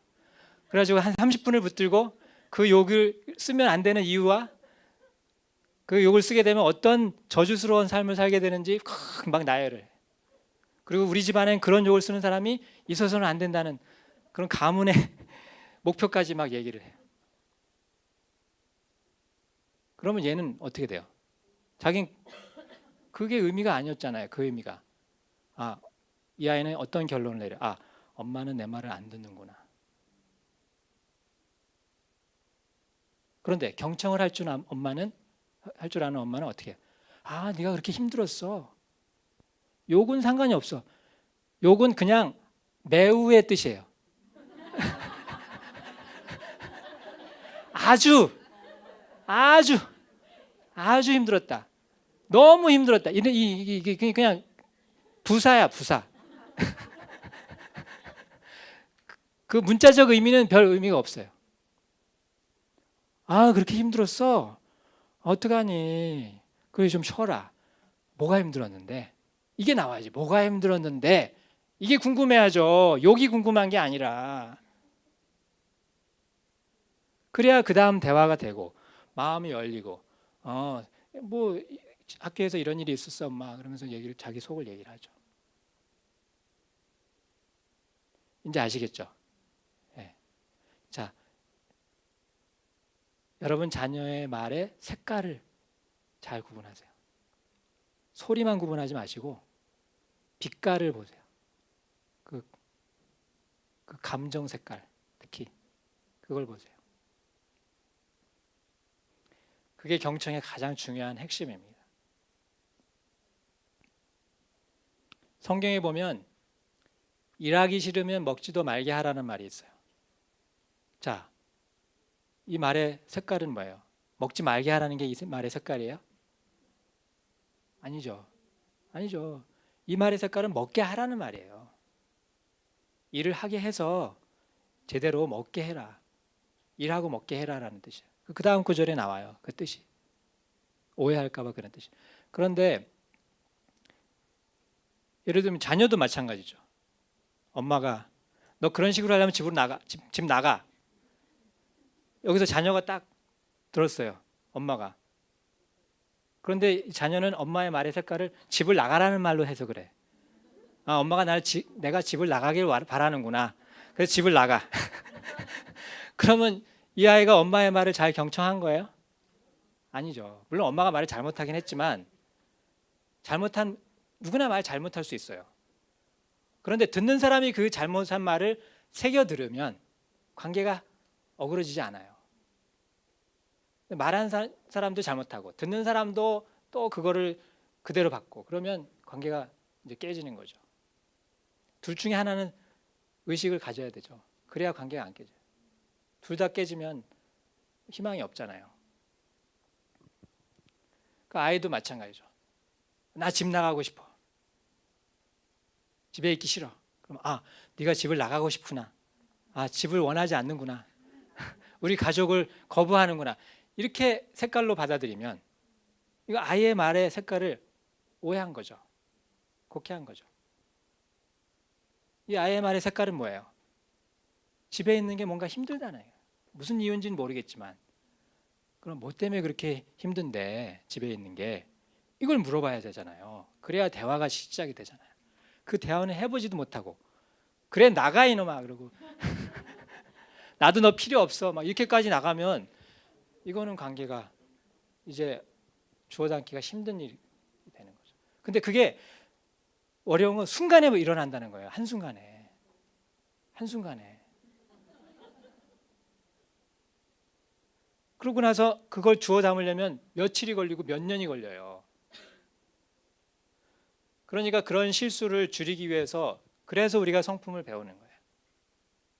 Speaker 1: 그래가지고 한 30분을 붙들고 그 욕을 쓰면 안 되는 이유와 그 욕을 쓰게 되면 어떤 저주스러운 삶을 살게 되는지 막 나열을 해. 그리고 우리 집안엔 그런 욕을 쓰는 사람이 있어서는 안 된다는 그런 가문의 목표까지 막 얘기를 해요. 그러면 얘는 어떻게 돼요? 자긴 그게 의미가 아니었잖아요. 그 의미가. 이 아이는 어떤 결론을 내려? 엄마는 내 말을 안 듣는구나. 그런데 경청을 할 줄 아는 엄마는 어떻게 해요? 네가 그렇게 힘들었어. 욕은 상관이 없어. 욕은 그냥 매우의 뜻이에요. 아주 힘들었다. 너무 힘들었다. 이게 그냥 부사야, 부사. 그 문자적 의미는 별 의미가 없어요. 그렇게 힘들었어? 어떡하니? 그래 좀 쉬어라. 뭐가 힘들었는데? 이게 나와야지. 뭐가 힘들었는데? 이게 궁금해하죠. 욕이 궁금한 게 아니라. 그래야 그 다음 대화가 되고 마음이 열리고 뭐 학교에서 이런 일이 있었어 엄마 그러면서 자기 속을 얘기를 하죠. 이제 아시겠죠? 네. 자, 여러분 자녀의 말의 색깔을 잘 구분하세요. 소리만 구분하지 마시고 빛깔을 보세요. 그 감정 색깔 특히 그걸 보세요. 그게 경청의 가장 중요한 핵심입니다. 성경에 보면 일하기 싫으면 먹지도 말게 하라는 말이 있어요. 자, 이 말의 색깔은 뭐예요? 먹지 말게 하라는 게 이 말의 색깔이에요? 아니죠. 이 말의 색깔은 먹게 하라는 말이에요. 일을 하게 해서 제대로 먹게 해라. 일하고 먹게 해라라는 뜻이에요. 그 다음 구절에 나와요. 그 뜻이. 오해할까 봐 그런 뜻이. 그런데 예를 들면 자녀도 마찬가지죠. 엄마가 너 그런 식으로 하려면 집으로 나가. 집 나가. 여기서 자녀가 딱 들었어요. 엄마가. 그런데 자녀는 엄마의 말의 색깔을 집을 나가라는 말로 해석을 해. 아, 엄마가 내가 집을 나가길 바라는구나. 그래서 집을 나가. 그러면 이 아이가 엄마의 말을 잘 경청한 거예요? 아니죠. 물론 엄마가 말을 잘못하긴 했지만 누구나 말 잘못할 수 있어요. 그런데 듣는 사람이 그 잘못한 말을 새겨 들으면 관계가 어그러지지 않아요. 말한 사람도 잘못하고 듣는 사람도 또 그거를 그대로 받고 그러면 관계가 이제 깨지는 거죠. 둘 중에 하나는 의식을 가져야 되죠. 그래야 관계가 안 깨져요. 둘 다 깨지면 희망이 없잖아요. 그 아이도 마찬가지죠. 나 집 나가고 싶어. 집에 있기 싫어. 그럼 네가 집을 나가고 싶구나. 집을 원하지 않는구나. 우리 가족을 거부하는구나. 이렇게 색깔로 받아들이면 이거 아이의 말의 색깔을 오해한 거죠. 곡해한 거죠. 이 아이의 말의 색깔은 뭐예요? 집에 있는 게 뭔가 힘들다는 거예요. 무슨 이유인지는 모르겠지만 그럼 뭐 때문에 그렇게 힘든데 집에 있는 게 이걸 물어봐야 되잖아요. 그래야 대화가 시작이 되잖아요. 그 대화는 해보지도 못하고 그래 나가 이놈아 그러고 나도 너 필요 없어 막 이렇게까지 나가면 이거는 관계가 이제 주워 담기가 힘든 일이 되는 거죠. 근데 그게 어려운 건 순간에 일어난다는 거예요. 한순간에. 그러고 나서 그걸 주워 담으려면 며칠이 걸리고 몇 년이 걸려요. 그러니까 그런 실수를 줄이기 위해서 그래서 우리가 성품을 배우는 거예요.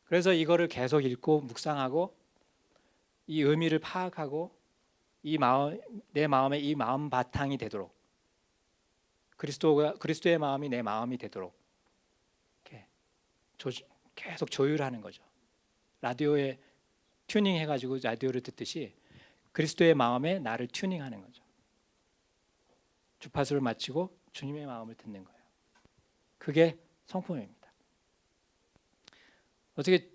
Speaker 1: 그래서 이거를 계속 읽고 묵상하고 이 의미를 파악하고 내 마음에 이 마음 바탕이 되도록 그리스도의 마음이 내 마음이 되도록 이렇게 계속 조율하는 거죠. 라디오에 튜닝 해가지고 라디오를 듣듯이 그리스도의 마음에 나를 튜닝하는 거죠. 주파수를 맞추고 주님의 마음을 듣는 거예요. 그게 성품입니다. 어떻게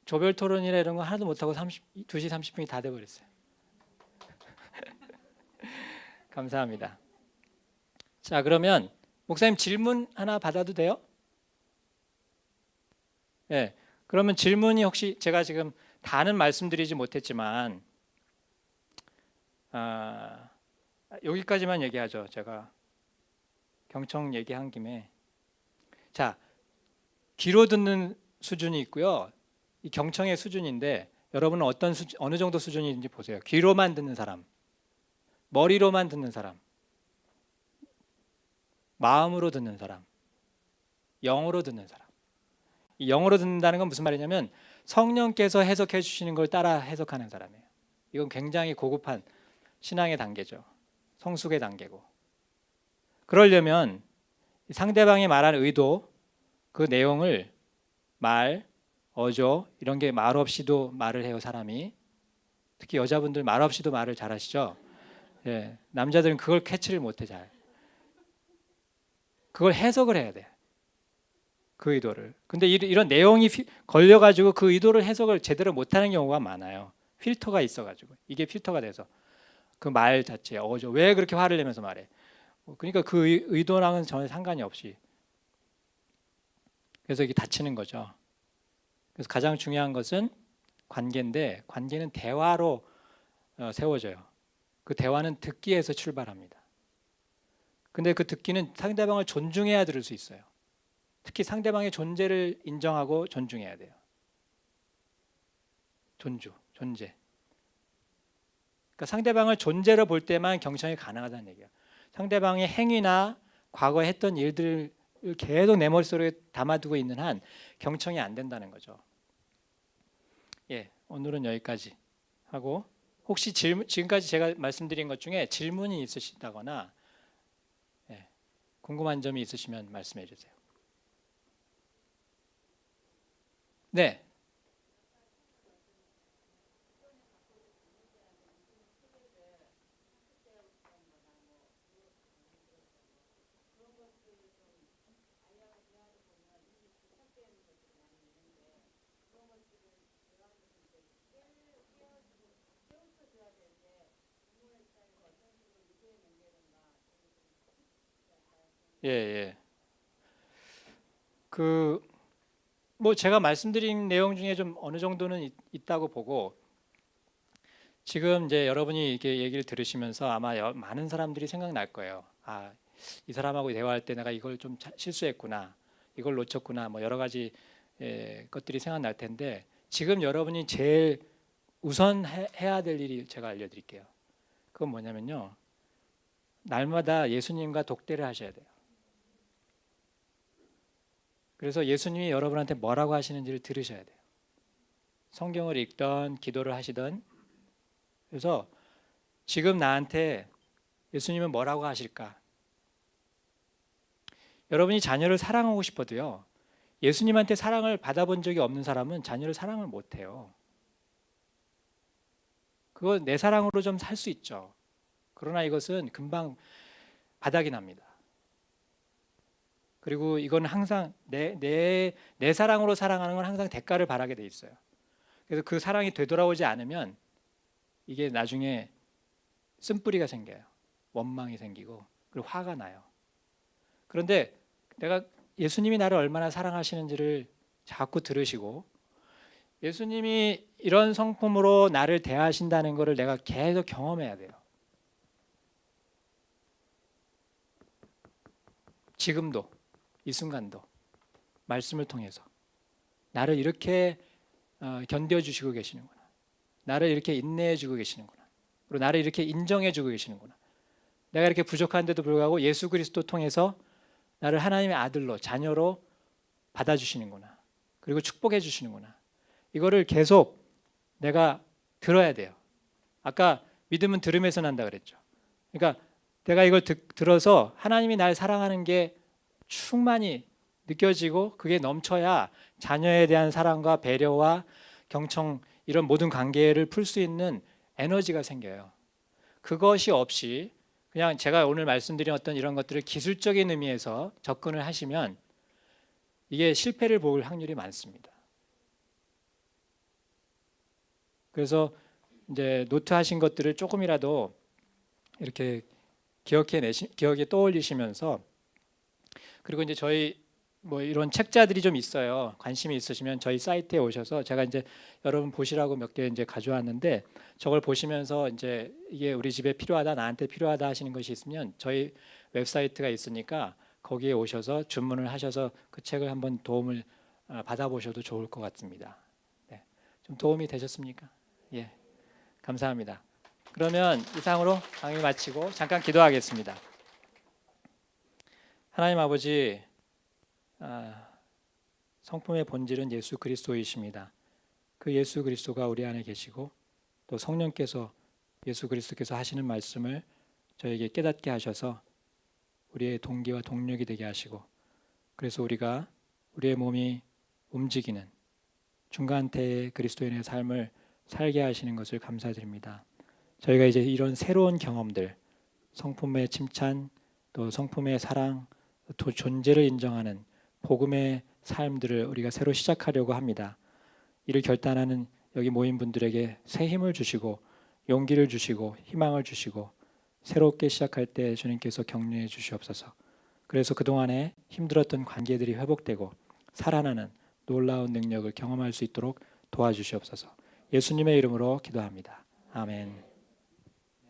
Speaker 1: 조별 토론이나 이런 거 하나도 못하고 2시 30분이 다 돼버렸어요. 감사합니다. 자, 그러면 목사님 질문 하나 받아도 돼요? 네. 그러면 질문이 혹시 제가 지금 다는 말씀드리지 못했지만 여기까지만 얘기하죠. 제가 경청 얘기한 김에 자, 귀로 듣는 수준이 있고요. 이 경청의 수준인데 여러분은 어느 정도 수준인지 보세요. 귀로만 듣는 사람, 머리로만 듣는 사람, 마음으로 듣는 사람, 영으로 듣는 사람. 이 영으로 듣는다는 건 무슨 말이냐면 성령께서 해석해 주시는 걸 따라 해석하는 사람이에요. 이건 굉장히 고급한 신앙의 단계죠. 성숙의 단계고. 그러려면 상대방이 말한 의도, 그 내용을 어조 이런 게 말 없이도 말을 해요, 사람이. 특히 여자분들 말 없이도 말을 잘하시죠. 예, 남자들은 그걸 캐치를 못해 잘. 그걸 해석을 해야 돼. 그 의도를. 근데 이런 내용이 걸려가지고 그 의도를 해석을 제대로 못하는 경우가 많아요. 필터가 있어가지고 이게 필터가 돼서 그 말 자체 어조 왜 그렇게 화를 내면서 말해. 그러니까 그 의도랑은 전혀 상관이 없이 그래서 이게 다치는 거죠. 그래서 가장 중요한 것은 관계인데 관계는 대화로 세워져요. 그 대화는 듣기에서 출발합니다. 근데 그 듣기는 상대방을 존중해야 들을 수 있어요. 특히 상대방의 존재를 인정하고 존중해야 돼요. 존재. 그러니까 상대방을 존재로 볼 때만 경청이 가능하다는 얘기예요. 상대방의 행위나 과거에 했던 일들을 계속 내 머릿속에 담아두고 있는 한 경청이 안 된다는 거죠. 예, 오늘은 여기까지 하고 혹시 지금까지 제가 말씀드린 것 중에 질문이 있으시다거나 궁금한 점이 있으시면 말씀해 주세요. 네. 예, 예. 뭐 제가 말씀드린 내용 중에 좀 어느 정도는 있다고 보고, 지금 이제 여러분이 이렇게 얘기를 들으시면서 아마 많은 사람들이 생각날 거예요. 아, 이 사람하고 대화할 때 내가 이걸 좀 실수했구나, 이걸 놓쳤구나, 뭐 여러 가지 것들이 생각날 텐데, 지금 여러분이 제일 우선 해야 될 일이 제가 알려드릴게요. 그건 뭐냐면요, 날마다 예수님과 독대를 하셔야 돼요. 그래서 예수님이 여러분한테 뭐라고 하시는지를 들으셔야 돼요. 성경을 읽던 기도를 하시던. 그래서 지금 나한테 예수님은 뭐라고 하실까? 여러분이 자녀를 사랑하고 싶어도요, 예수님한테 사랑을 받아본 적이 없는 사람은 자녀를 사랑을 못해요. 그거 내 사랑으로 좀 살 수 있죠. 그러나 이것은 금방 바닥이 납니다. 그리고 이건 항상 내 사랑으로 사랑하는 건 항상 대가를 바라게 돼 있어요. 그래서 그 사랑이 되돌아오지 않으면 이게 나중에 쓴뿌리가 생겨요. 원망이 생기고, 그리고 화가 나요. 그런데 내가 예수님이 나를 얼마나 사랑하시는지를 자꾸 들으시고, 예수님이 이런 성품으로 나를 대하신다는 것을 내가 계속 경험해야 돼요. 지금도, 이 순간도 말씀을 통해서 나를 이렇게 견뎌주시고 계시는구나, 나를 이렇게 인내해주고 계시는구나, 그리고 나를 이렇게 인정해주고 계시는구나, 내가 이렇게 부족한데도 불구하고 예수 그리스도 통해서 나를 하나님의 아들로, 자녀로 받아주시는구나, 그리고 축복해 주시는구나, 이거를 계속 내가 들어야 돼요. 아까 믿음은 들음에서 난다 그랬죠. 그러니까 내가 이걸 들어서 하나님이 날 사랑하는 게 충만히 느껴지고, 그게 넘쳐야 자녀에 대한 사랑과 배려와 경청, 이런 모든 관계를 풀 수 있는 에너지가 생겨요. 그것이 없이 그냥 제가 오늘 말씀드린 어떤 이런 것들을 기술적인 의미에서 접근을 하시면 이게 실패를 볼 확률이 많습니다. 그래서 이제 노트하신 것들을 조금이라도 이렇게 기억에 떠올리시면서, 그리고 이제 저희 뭐 이런 책자들이 좀 있어요. 관심이 있으시면 저희 사이트에 오셔서, 제가 이제 여러분 보시라고 몇 개 이제 가져왔는데, 저걸 보시면서 이제 이게 우리 집에 필요하다, 나한테 필요하다 하시는 것이 있으면 저희 웹사이트가 있으니까 거기에 오셔서 주문을 하셔서 그 책을 한번 도움을 받아보셔도 좋을 것 같습니다. 네. 좀 도움이 되셨습니까? 예, 감사합니다. 그러면 이상으로 강의 마치고 잠깐 기도하겠습니다. 하나님 아버지, 성품의 본질은 예수 그리스도이십니다. 그 예수 그리스도가 우리 안에 계시고, 또 성령께서, 예수 그리스도께서 하시는 말씀을 저에게 깨닫게 하셔서 우리의 동기와 동력이 되게 하시고, 그래서 우리가 우리의 몸이 움직이는 중간태의 그리스도인의 삶을 살게 하시는 것을 감사드립니다. 저희가 이제 이런 새로운 경험들, 성품의 칭찬, 또 성품의 사랑, 또 존재를 인정하는 복음의 삶들을 우리가 새로 시작하려고 합니다. 이를 결단하는 여기 모인 분들에게 새 힘을 주시고, 용기를 주시고, 희망을 주시고, 새롭게 시작할 때 주님께서 격려해 주시옵소서. 그래서 그동안에 힘들었던 관계들이 회복되고 살아나는 놀라운 능력을 경험할 수 있도록 도와주시옵소서. 예수님의 이름으로 기도합니다. 아멘.